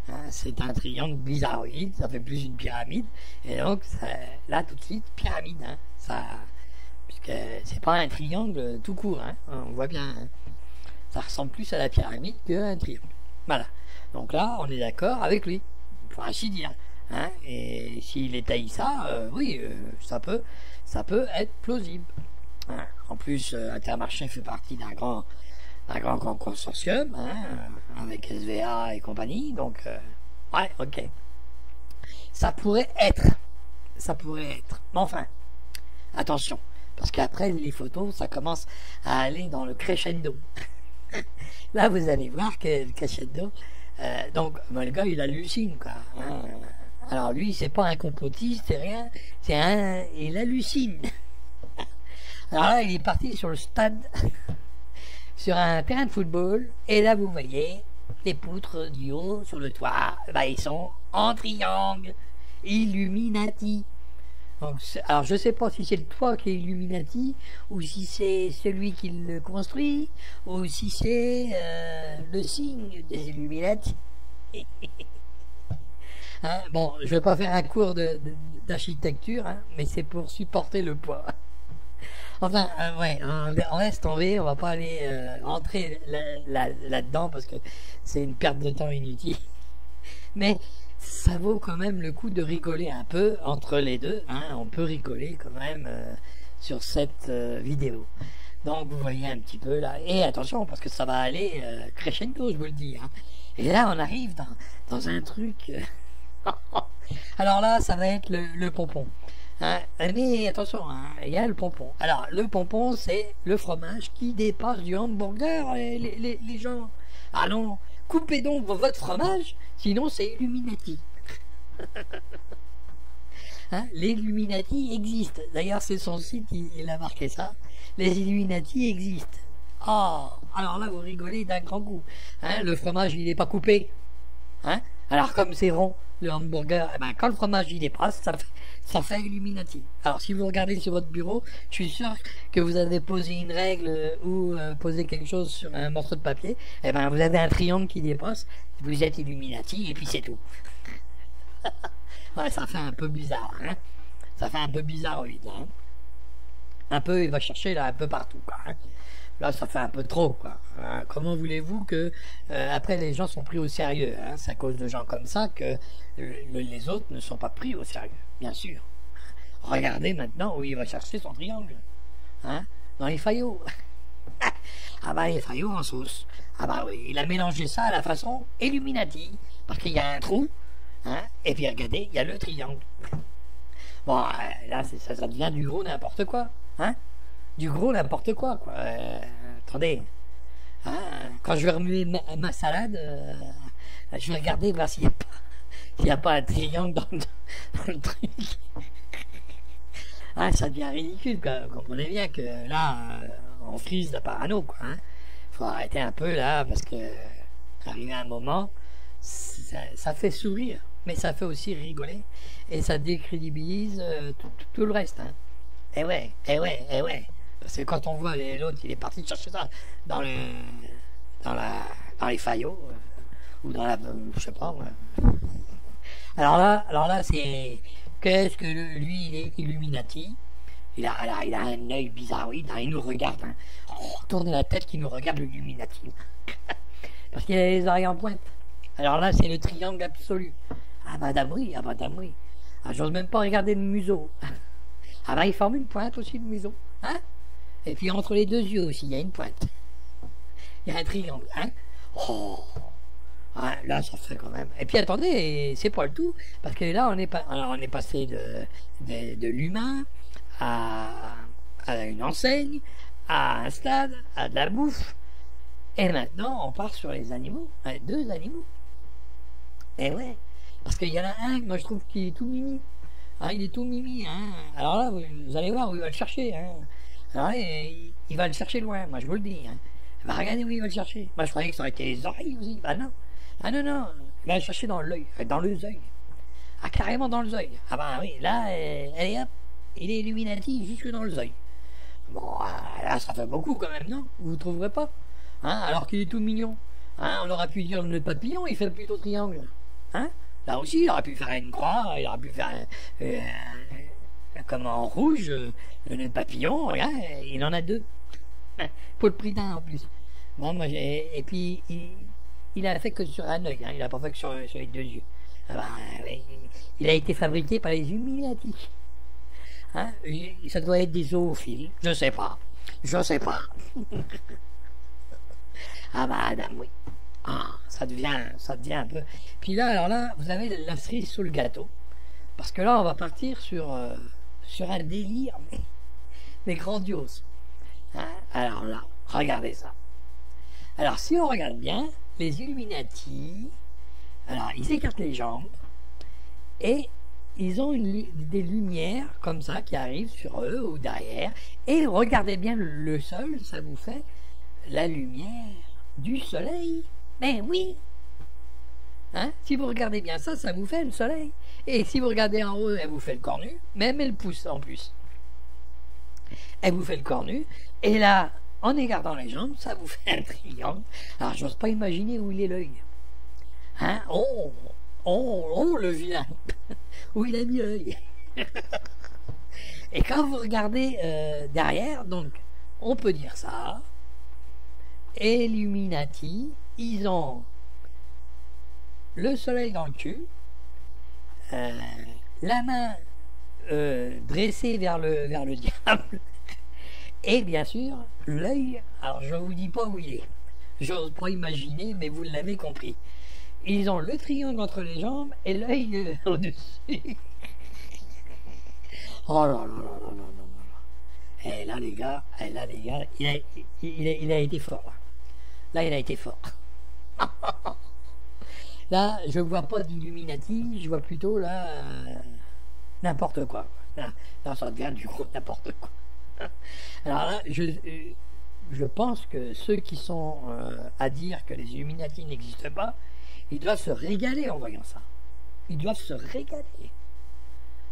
[SPEAKER 1] Hein, c'est un triangle bizarroïde, ça fait plus une pyramide, et donc là tout de suite pyramide, hein, ça, puisque c'est pas un triangle tout court, hein, on voit bien. Hein. Ça ressemble plus à la pyramide qu'à un triangle. Voilà. Donc là, on est d'accord avec lui, pour ainsi dire. Hein. Et s'il étaye ça, oui, ça peut être plausible. Hein. En plus, Intermarché fait partie d'un grand consortium, hein, avec SVA et compagnie. Donc, ouais, ok. Ça pourrait être. Mais enfin, attention, parce qu'après les photos, ça commence à aller dans le crescendo. Là, vous allez voir que le crescendo, donc le gars, il hallucine, quoi. Hein. Alors lui, c'est pas un complotiste, c'est rien, il hallucine. Alors là, il est parti sur le stade, sur un terrain de football, et là, vous voyez, les poutres du haut sur le toit, bah, ils sont en triangle, Illuminati. Donc, alors je sais pas si c'est le toit qui est Illuminati, ou si c'est celui qui le construit, ou si c'est le signe des Illuminati. Hein, bon, je vais pas faire un cours d'architecture, hein, mais c'est pour supporter le poids. Enfin, ouais, on laisse tomber, on va pas aller entrer là-dedans parce que c'est une perte de temps inutile. Mais ça vaut quand même le coup de rigoler un peu entre les deux. Hein, on peut rigoler quand même sur cette vidéo. Donc vous voyez un petit peu là. Et attention, parce que ça va aller crescendo, je vous le dis. Hein. Et là, on arrive dans un truc... Alors là, ça va être le pompon. Hein, mais attention, hein, il y a le pompon. Alors, le pompon, c'est le fromage qui dépasse du hamburger. Et les gens... Ah non, coupez donc votre fromage, sinon c'est Illuminati. Hein, les Illuminati existent. D'ailleurs, c'est son site, il a marqué ça. Les Illuminati existent. Oh, alors là, vous rigolez d'un grand coup. Hein, le fromage, il n'est pas coupé. Hein, alors, comme c'est rond, le hamburger, eh ben, quand le fromage il dépasse, ça fait Illuminati. Alors, si vous regardez sur votre bureau, je suis sûr que vous avez posé une règle ou posé quelque chose sur un morceau de papier. Eh ben, vous avez un triangle qui dépasse, vous êtes Illuminati, et puis c'est tout. Ouais, ça fait un peu bizarre, hein. Ça fait un peu bizarroïde, hein. Un peu, il va chercher là, un peu partout, quoi. Hein. Là, ça fait un peu trop, quoi. Comment voulez-vous que après les gens sont pris au sérieux, hein. C'est à cause de gens comme ça que les autres ne sont pas pris au sérieux, bien sûr. Regardez maintenant où il va chercher son triangle. Hein, dans les faillots. Ah bah les faillots en sauce. Ah bah oui, il a mélangé ça à la façon Illuminati. Parce qu'il y a un trou, hein, et puis regardez, il y a le triangle. Bon, là, ça devient du gros n'importe quoi. Hein, du gros n'importe quoi. Attendez. Hein, quand je vais remuer ma salade, je vais regarder voir s'il n'y a pas un triangle dans le truc. Ah, ça devient ridicule, quoi. Vous comprenez bien que là, on frise la parano, quoi. Hein. Faut arrêter un peu là, parce que arrivé à un moment, ça fait sourire, mais ça fait aussi rigoler, et ça décrédibilise tout le reste. Hein. Eh ouais. Parce que quand on voit l'autre, il est parti chercher ça dans les faillots, ou dans la, je sais pas. Ouais. Alors là, c'est qu'est-ce que lui, il est Illuminati. Il a un œil bizarroïde, hein, il nous regarde. Hein. Tournez la tête qu'il nous regarde, l'Illuminati. Parce qu'il a les oreilles en pointe. Alors là, c'est le triangle absolu. Ah bah oui. Ah, j'ose même pas regarder le museau. Ah bah il forme une pointe aussi, le museau. Hein, et puis entre les deux yeux aussi, il y a une pointe. Il y a un triangle. Hein. Oh. Ah, là, ça fait quand même. Et puis attendez, c'est pas le tout, parce que là, on est passé de l'humain à une enseigne, à un stade, à de la bouffe, et maintenant, on part sur les animaux, hein, 2 animaux. Et ouais, parce qu'il y en a un, moi je trouve qu'il est tout mimi. Hein, il est tout mimi. Hein. Alors là, vous allez voir où il va le chercher. Hein. Alors là, il va le chercher loin, moi je vous le dis. Hein. Bah, regardez où il va le chercher. Moi je croyais que ça aurait été les oreilles aussi. Bah non. Ah non, il va le chercher dans l'œil, dans le œil. Ah, carrément dans le œil. Ah bah oui, là, allez hop, il est Illuminati jusque dans le œil. Bon, là, ça fait beaucoup quand même, non? Vous trouverez pas? Hein, alors qu'il est tout mignon. Hein, on aurait pu dire le nœud papillon, il fait plutôt triangle. Hein, là aussi, il aurait pu faire une croix, il aurait pu faire comme en rouge, le nœud papillon, regarde, il en a 2. Pour le prix d'un en plus. Bon, moi, et puis, il a fait que sur un œil, hein, il a pas fait que sur les 2 yeux. Ah bah, il a été fabriqué par les Illuminati. Hein, ça doit être des zoophiles, je sais pas. Ah bah, madame, oui. Ah, ça devient un peu. Puis là, alors là, vous avez la cerise sous le gâteau. Parce que là, on va partir sur un délire, mais grandiose. Hein, alors là, regardez ça. Alors, si on regarde bien, les Illuminati, alors, ils écartent les jambes, et ils ont des lumières comme ça qui arrivent sur eux ou derrière, et regardez bien le sol, ça vous fait la lumière du soleil. Mais oui, hein, si vous regardez bien ça, ça vous fait le soleil. Et si vous regardez en haut, elle vous fait le cornu, même elle pousse en plus. Elle vous fait le cornu, et là, en écartant les jambes, ça vous fait un triangle. Alors, j'ose pas imaginer où il est l'œil. Hein, le vilain. Où il a mis l'œil. Et quand vous regardez derrière, donc, on peut dire ça. Illuminati, ils ont le soleil dans le cul, la main dressée vers le diable, et bien sûr, l'œil, alors je vous dis pas où il est. J'ose pas imaginer, mais vous l'avez compris. Ils ont le triangle entre les jambes et l'œil au-dessus. Oh là là là là là là. Et là les gars, il a été fort. Là, il a été fort. Là, je vois pas d'Illuminati, je vois plutôt là n'importe quoi. Là, ça devient du gros n'importe quoi. Alors là, je pense que ceux qui sont à dire que les Illuminati n'existent pas, ils doivent se régaler en voyant ça. Ils doivent se régaler.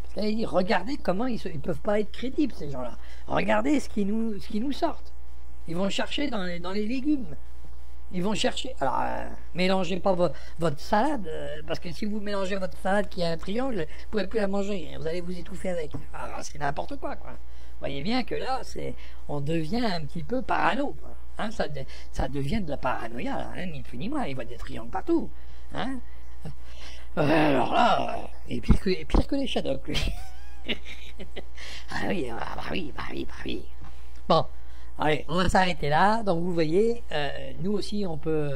[SPEAKER 1] Parce qu'elle dit, regardez comment ils peuvent pas être crédibles, ces gens-là. Regardez ce qui nous sortent. Ils vont chercher dans les légumes. Ils vont chercher. Alors, mélangez pas votre salade, parce que si vous mélangez votre salade qui a un triangle, vous ne pourrez plus la manger. Vous allez vous étouffer avec. Alors, c'est n'importe quoi, quoi. Vous voyez bien que là, on devient un petit peu parano, quoi. Hein, ça devient de la paranoïa, là, hein, ni plus ni moins. Il voit des triangles partout. Hein. Alors là, et pire que les Shadocks, lui. Ah oui, bah oui, bah oui, bah oui. Bon, allez, on va s'arrêter là. Donc vous voyez, nous aussi on peut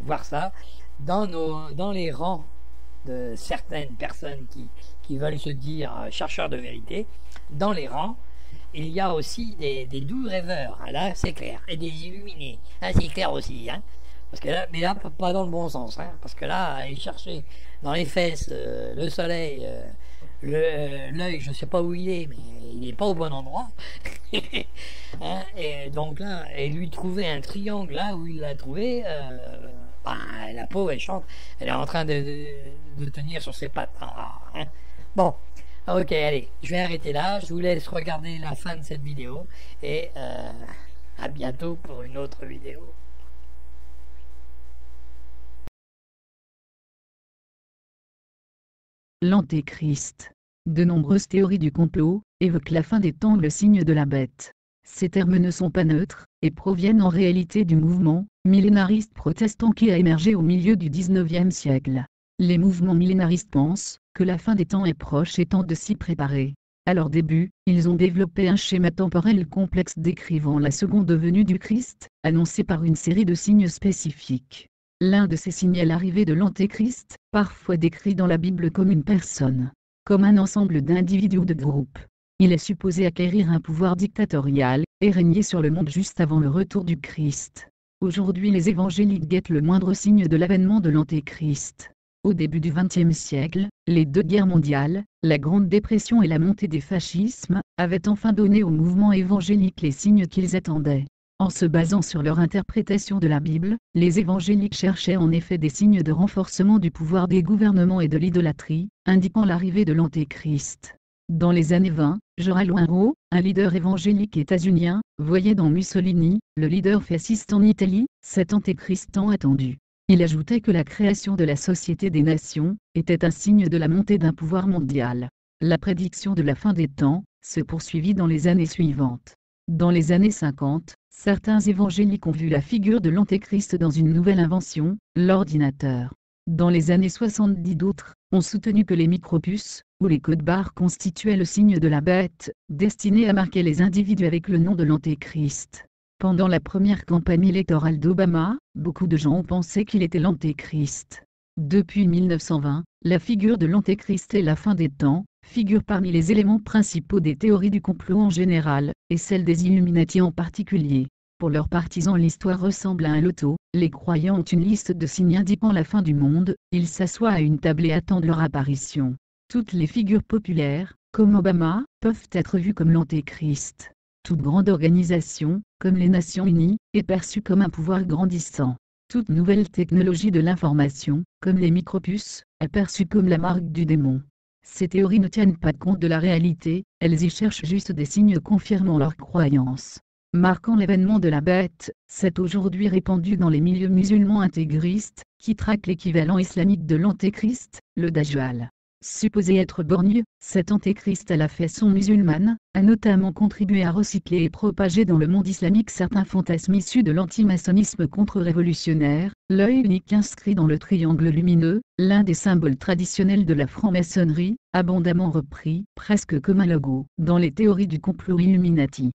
[SPEAKER 1] voir ça dans les rangs de certaines personnes qui veulent se dire chercheurs de vérité. Dans les rangs, il y a aussi des doux rêveurs, hein, là c'est clair, et des illuminés, là c'est clair aussi, hein. Parce que là, mais là pas dans le bon sens, hein, parce que là, aller chercher dans les fesses le soleil, l'œil, je sais pas où il est, mais il n'est pas au bon endroit. Hein, et donc là, et lui trouver un triangle là où il l'a trouvé, ben, la peau elle chante, elle est en train de tenir sur ses pattes. Hein. Bon, ok, allez, je vais arrêter là, je vous laisse regarder la fin de cette vidéo et à bientôt pour une autre vidéo.
[SPEAKER 2] L'Antéchrist. De nombreuses théories du complot évoquent la fin des temps, le signe de la bête. Ces termes ne sont pas neutres, et proviennent en réalité du mouvement millénariste protestant qui a émergé au milieu du XIXe siècle. Les mouvements millénaristes pensent que la fin des temps est proche et tentent de s'y préparer. À leur début, ils ont développé un schéma temporel complexe décrivant la seconde venue du Christ, annoncé par une série de signes spécifiques. L'un de ces signes est l'arrivée de l'Antéchrist, parfois décrit dans la Bible comme une personne, comme un ensemble d'individus ou de groupes. Il est supposé acquérir un pouvoir dictatorial, et régner sur le monde juste avant le retour du Christ. Aujourd'hui les évangéliques guettent le moindre signe de l'avènement de l'Antéchrist. Au début du XXe siècle, les deux guerres mondiales, la Grande Dépression et la montée des fascismes, avaient enfin donné au mouvement évangélique les signes qu'ils attendaient. En se basant sur leur interprétation de la Bible, les évangéliques cherchaient en effet des signes de renforcement du pouvoir des gouvernements et de l'idolâtrie, indiquant l'arrivée de l'Antéchrist. Dans les années 20, Joël Weinroth, un leader évangélique états-unien, voyait dans Mussolini, le leader fasciste en Italie, cet Antéchrist tant attendu. Il ajoutait que la création de la Société des Nations était un signe de la montée d'un pouvoir mondial. La prédiction de la fin des temps se poursuivit dans les années suivantes. Dans les années 50, certains évangéliques ont vu la figure de l'Antéchrist dans une nouvelle invention, l'ordinateur. Dans les années 70, d'autres ont soutenu que les micropuces, ou les codes barres constituaient le signe de la bête, destiné à marquer les individus avec le nom de l'Antéchrist. Pendant la première campagne électorale d'Obama, beaucoup de gens ont pensé qu'il était l'Antéchrist. Depuis 1920, la figure de l'Antéchrist et la fin des temps figure parmi les éléments principaux des théories du complot en général, et celles des Illuminati en particulier. Pour leurs partisans, l'histoire ressemble à un loto, les croyants ont une liste de signes indiquant la fin du monde, ils s'assoient à une table et attendent leur apparition. Toutes les figures populaires, comme Obama, peuvent être vues comme l'Antéchrist. Toute grande organisation, comme les Nations Unies, est perçue comme un pouvoir grandissant. Toute nouvelle technologie de l'information, comme les micropuces, est perçue comme la marque du démon. Ces théories ne tiennent pas compte de la réalité, elles y cherchent juste des signes confirmant leurs croyances. Marquant l'avènement de la bête, c'est aujourd'hui répandu dans les milieux musulmans intégristes, qui traquent l'équivalent islamique de l'Antéchrist, le Dajjal. Supposé être borgne, cet Antéchrist à la façon musulmane, a notamment contribué à recycler et propager dans le monde islamique certains fantasmes issus de l'antimaçonnisme contre-révolutionnaire, l'œil unique inscrit dans le triangle lumineux, l'un des symboles traditionnels de la franc-maçonnerie, abondamment repris, presque comme un logo, dans les théories du complot Illuminati.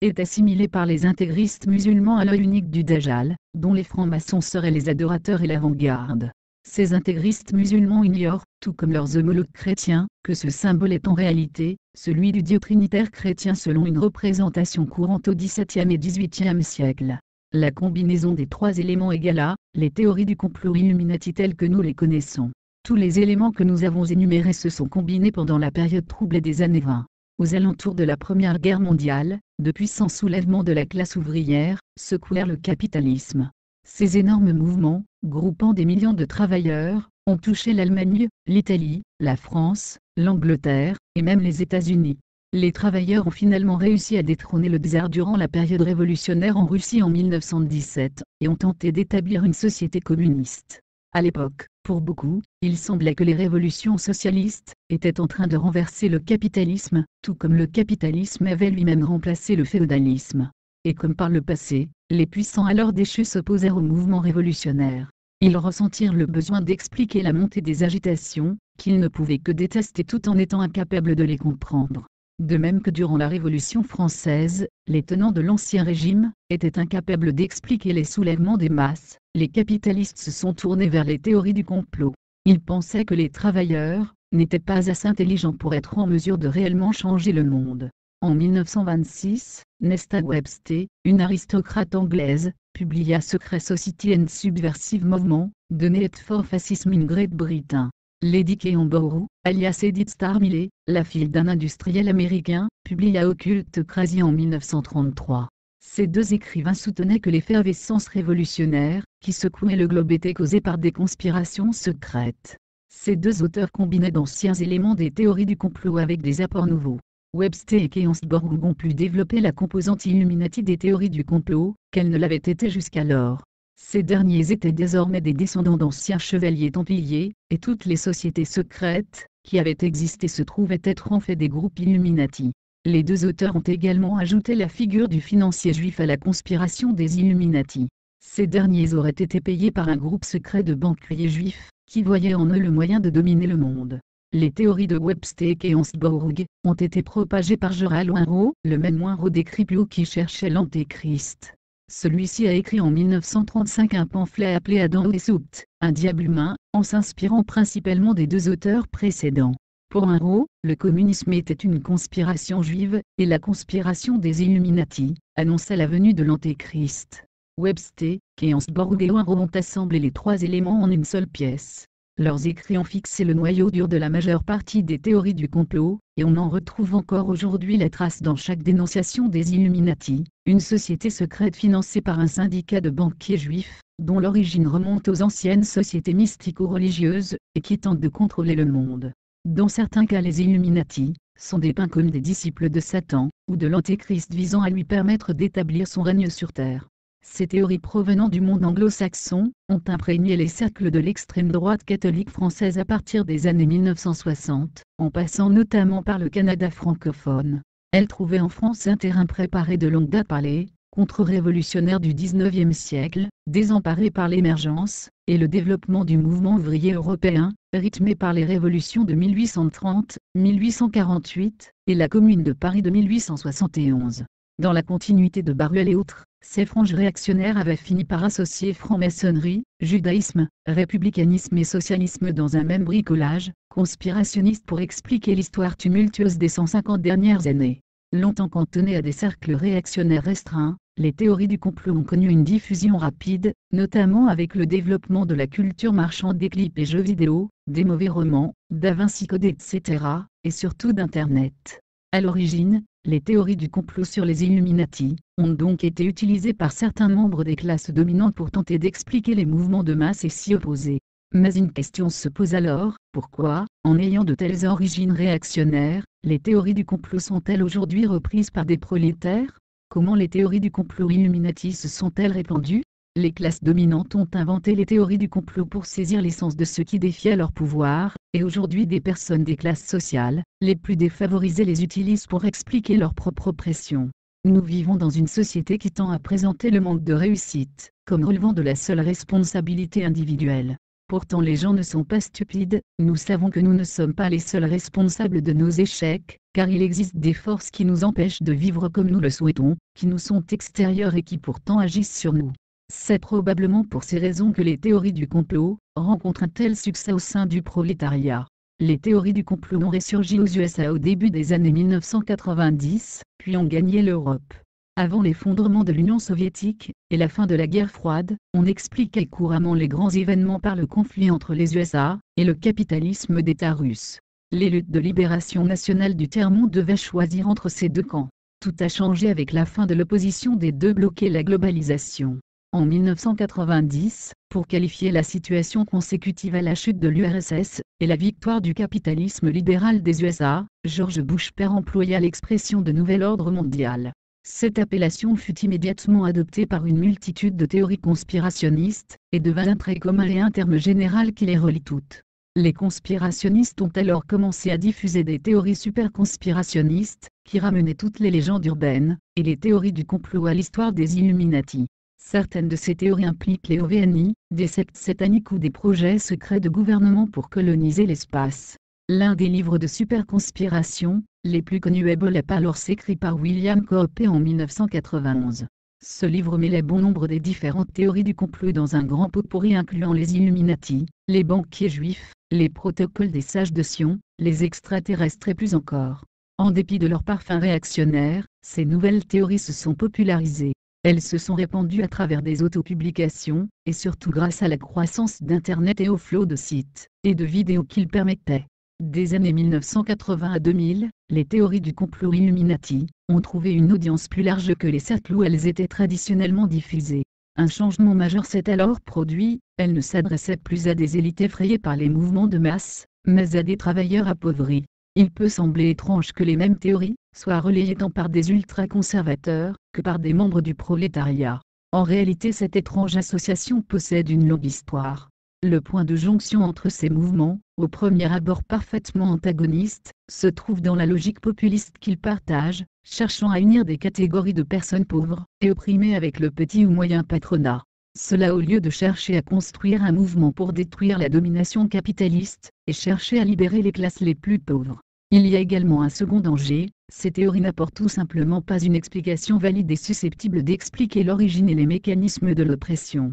[SPEAKER 2] Est assimilé par les intégristes musulmans à l'œil unique du Dajjal, dont les francs-maçons seraient les adorateurs et l'avant-garde. Ces intégristes musulmans ignorent, tout comme leurs homologues chrétiens, que ce symbole est en réalité celui du Dieu trinitaire chrétien selon une représentation courante au XVIIe et XVIIIe siècle. La combinaison des trois éléments égale à les théories du complot Illuminati telles que nous les connaissons. Tous les éléments que nous avons énumérés se sont combinés pendant la période troublée des années 20. Aux alentours de la Première Guerre mondiale, de puissants soulèvements de la classe ouvrière secouèrent le capitalisme. Ces énormes mouvements, groupant des millions de travailleurs, ont touché l'Allemagne, l'Italie, la France, l'Angleterre, et même les États-Unis. Les travailleurs ont finalement réussi à détrôner le tsar durant la période révolutionnaire en Russie en 1917, et ont tenté d'établir une société communiste. À l'époque, pour beaucoup, il semblait que les révolutions socialistes étaient en train de renverser le capitalisme, tout comme le capitalisme avait lui-même remplacé le féodalisme. Et comme par le passé, les puissants alors déchus s'opposèrent au mouvement révolutionnaire. Ils ressentirent le besoin d'expliquer la montée des agitations, qu'il ne pouvait que détester tout en étant incapable de les comprendre. De même que durant la Révolution française, les tenants de l'Ancien Régime étaient incapables d'expliquer les soulèvements des masses, les capitalistes se sont tournés vers les théories du complot. Ils pensaient que les travailleurs n'étaient pas assez intelligents pour être en mesure de réellement changer le monde. En 1926, Nesta Webster, une aristocrate anglaise, publia Secret Society and Subversive Movement, The Need for Fascism in Great Britain. Lady Keomboru, alias Edith Starr Millay, la fille d'un industriel américain, publia Occulte Crazy en 1933. Ces deux écrivains soutenaient que l'effervescence révolutionnaire, qui secouait le globe, était causée par des conspirations secrètes. Ces deux auteurs combinaient d'anciens éléments des théories du complot avec des apports nouveaux. Webster et Keonsborg ont pu développer la composante Illuminati des théories du complot, qu'elle ne l'avait été jusqu'alors. Ces derniers étaient désormais des descendants d'anciens chevaliers templiers, et toutes les sociétés secrètes qui avaient existé se trouvaient être en fait des groupes Illuminati. Les deux auteurs ont également ajouté la figure du financier juif à la conspiration des Illuminati. Ces derniers auraient été payés par un groupe secret de banquiers juifs, qui voyaient en eux le moyen de dominer le monde. Les théories de Webster et Keonsborg ont été propagées par Gerald Winrow, le même Winrow des Criplots qui cherchait l'Antéchrist. Celui-ci a écrit en 1935 un pamphlet appelé Adam Weishaupt, un diable humain, en s'inspirant principalement des deux auteurs précédents. Pour Winrow, le communisme était une conspiration juive, et la conspiration des Illuminati annonçait la venue de l'Antéchrist. Webster, Keonsborg et Winrow ont assemblé les trois éléments en une seule pièce. Leurs écrits ont fixé le noyau dur de la majeure partie des théories du complot, et on en retrouve encore aujourd'hui les traces dans chaque dénonciation des Illuminati, une société secrète financée par un syndicat de banquiers juifs, dont l'origine remonte aux anciennes sociétés mystico-religieuses, et qui tente de contrôler le monde. Dans certains cas, les Illuminati sont dépeints comme des disciples de Satan, ou de l'Antéchrist visant à lui permettre d'établir son règne sur terre. Ces théories provenant du monde anglo-saxon ont imprégné les cercles de l'extrême droite catholique française à partir des années 1960, en passant notamment par le Canada francophone. Elles trouvaient en France un terrain préparé de longue date par les contre-révolutionnaires du XIXe siècle, désemparés par l'émergence et le développement du mouvement ouvrier européen, rythmé par les révolutions de 1830, 1848 et la Commune de Paris de 1871. Dans la continuité de Baruel et autres, ces franges réactionnaires avaient fini par associer franc-maçonnerie, judaïsme, républicanisme et socialisme dans un même bricolage conspirationniste pour expliquer l'histoire tumultueuse des 150 dernières années. Longtemps cantonnées à des cercles réactionnaires restreints, les théories du complot ont connu une diffusion rapide, notamment avec le développement de la culture marchande des clips et jeux vidéo, des mauvais romans, Da Vinci Code etc., et surtout d'Internet. À l'origine, les théories du complot sur les Illuminati ont donc été utilisées par certains membres des classes dominantes pour tenter d'expliquer les mouvements de masse et s'y opposer. Mais une question se pose alors, pourquoi, en ayant de telles origines réactionnaires, les théories du complot sont-elles aujourd'hui reprises par des prolétaires? Comment les théories du complot Illuminati se sont-elles répandues? Les classes dominantes ont inventé les théories du complot pour saisir l'essence de ceux qui défiaient leur pouvoir, et aujourd'hui des personnes des classes sociales, les plus défavorisées les utilisent pour expliquer leur propre oppression. Nous vivons dans une société qui tend à présenter le manque de réussite comme relevant de la seule responsabilité individuelle. Pourtant les gens ne sont pas stupides, nous savons que nous ne sommes pas les seuls responsables de nos échecs, car il existe des forces qui nous empêchent de vivre comme nous le souhaitons, qui nous sont extérieures et qui pourtant agissent sur nous. C'est probablement pour ces raisons que les théories du complot rencontrent un tel succès au sein du prolétariat. Les théories du complot ont ressurgi aux USA au début des années 1990, puis ont gagné l'Europe. Avant l'effondrement de l'Union soviétique et la fin de la guerre froide, on expliquait couramment les grands événements par le conflit entre les USA et le capitalisme d'État russe. Les luttes de libération nationale du tiers-monde devaient choisir entre ces deux camps. Tout a changé avec la fin de l'opposition des deux blocs et la globalisation. En 1990, pour qualifier la situation consécutive à la chute de l'URSS et la victoire du capitalisme libéral des USA, George Bush père employa l'expression de nouvel ordre mondial. Cette appellation fut immédiatement adoptée par une multitude de théories conspirationnistes, et devint un trait commun et un terme général qui les relie toutes. Les conspirationnistes ont alors commencé à diffuser des théories super-conspirationnistes, qui ramenaient toutes les légendes urbaines, et les théories du complot à l'histoire des Illuminati. Certaines de ces théories impliquent les OVNI, des sectes sataniques ou des projets secrets de gouvernement pour coloniser l'espace. L'un des livres de super-conspiration, les plus connus est Ball Apalors, écrit par William Cope en 1991. Ce livre met les bon nombre des différentes théories du complot dans un grand pot-pourri incluant les Illuminati, les banquiers juifs, les protocoles des sages de Sion, les extraterrestres et plus encore. En dépit de leur parfum réactionnaire, ces nouvelles théories se sont popularisées. Elles se sont répandues à travers des autopublications, et surtout grâce à la croissance d'Internet et au flot de sites et de vidéos qu'il permettait. Des années 1980 à 2000, les théories du complot Illuminati ont trouvé une audience plus large que les cercles où elles étaient traditionnellement diffusées. Un changement majeur s'est alors produit, elles ne s'adressaient plus à des élites effrayées par les mouvements de masse, mais à des travailleurs appauvris. Il peut sembler étrange que les mêmes théories soient relayées tant par des ultra-conservateurs que par des membres du prolétariat. En réalité, cette étrange association possède une longue histoire. Le point de jonction entre ces mouvements, au premier abord parfaitement antagonistes, se trouve dans la logique populiste qu'ils partagent, cherchant à unir des catégories de personnes pauvres et opprimées avec le petit ou moyen patronat. Cela au lieu de chercher à construire un mouvement pour détruire la domination capitaliste, et chercher à libérer les classes les plus pauvres. Il y a également un second danger, ces théories n'apportent tout simplement pas une explication valide et susceptible d'expliquer l'origine et les mécanismes de l'oppression.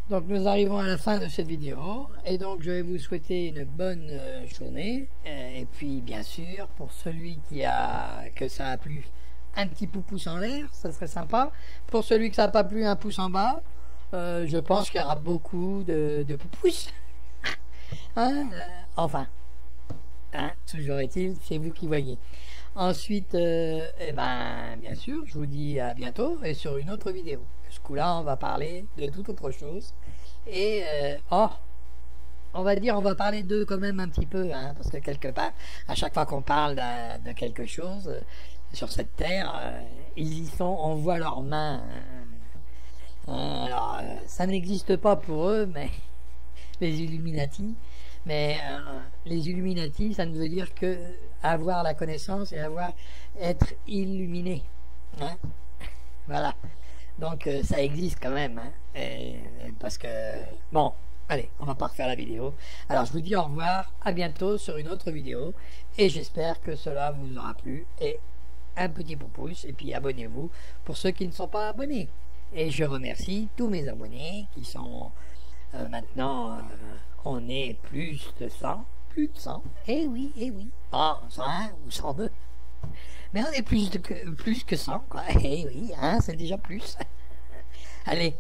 [SPEAKER 1] Donc nous arrivons à la fin de cette vidéo, et donc je vais vous souhaiter une bonne journée, et puis bien sûr, pour celui que ça a plu, un petit pouce en l'air, ça serait sympa. Pour celui que ça n'a pas plu, un pouce en bas. Je pense qu'il y aura beaucoup de pouces. Hein, enfin, hein, toujours est-il, c'est vous qui voyez. Ensuite, bien sûr, je vous dis à bientôt et sur une autre vidéo. Ce coup-là, on va parler de toute autre chose. Et, on va parler d'eux quand même un petit peu, hein, parce que quelque part, à chaque fois qu'on parle de quelque chose sur cette terre, ils y sont, on voit leurs mains. Alors, ça n'existe pas pour eux, mais les Illuminati. Mais les Illuminati, ça ne veut dire que avoir la connaissance et être illuminé. Hein? Voilà. Donc ça existe quand même. Hein? Parce que bon, allez, on va pas refaire la vidéo. Alors je vous dis au revoir, à bientôt sur une autre vidéo. Et j'espère que cela vous aura plu. Et un petit pouce et puis abonnez-vous pour ceux qui ne sont pas abonnés. Et je remercie tous mes abonnés qui sont maintenant. On est plus de 100. Eh oui. Pas 101 ou 102. Mais on est plus que 100, quoi. Eh oui, hein, c'est déjà plus. Allez,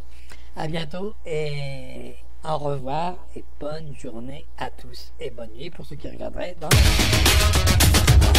[SPEAKER 1] à bientôt et au revoir et bonne journée à tous. Et bonne nuit pour ceux qui regarderaient dans la...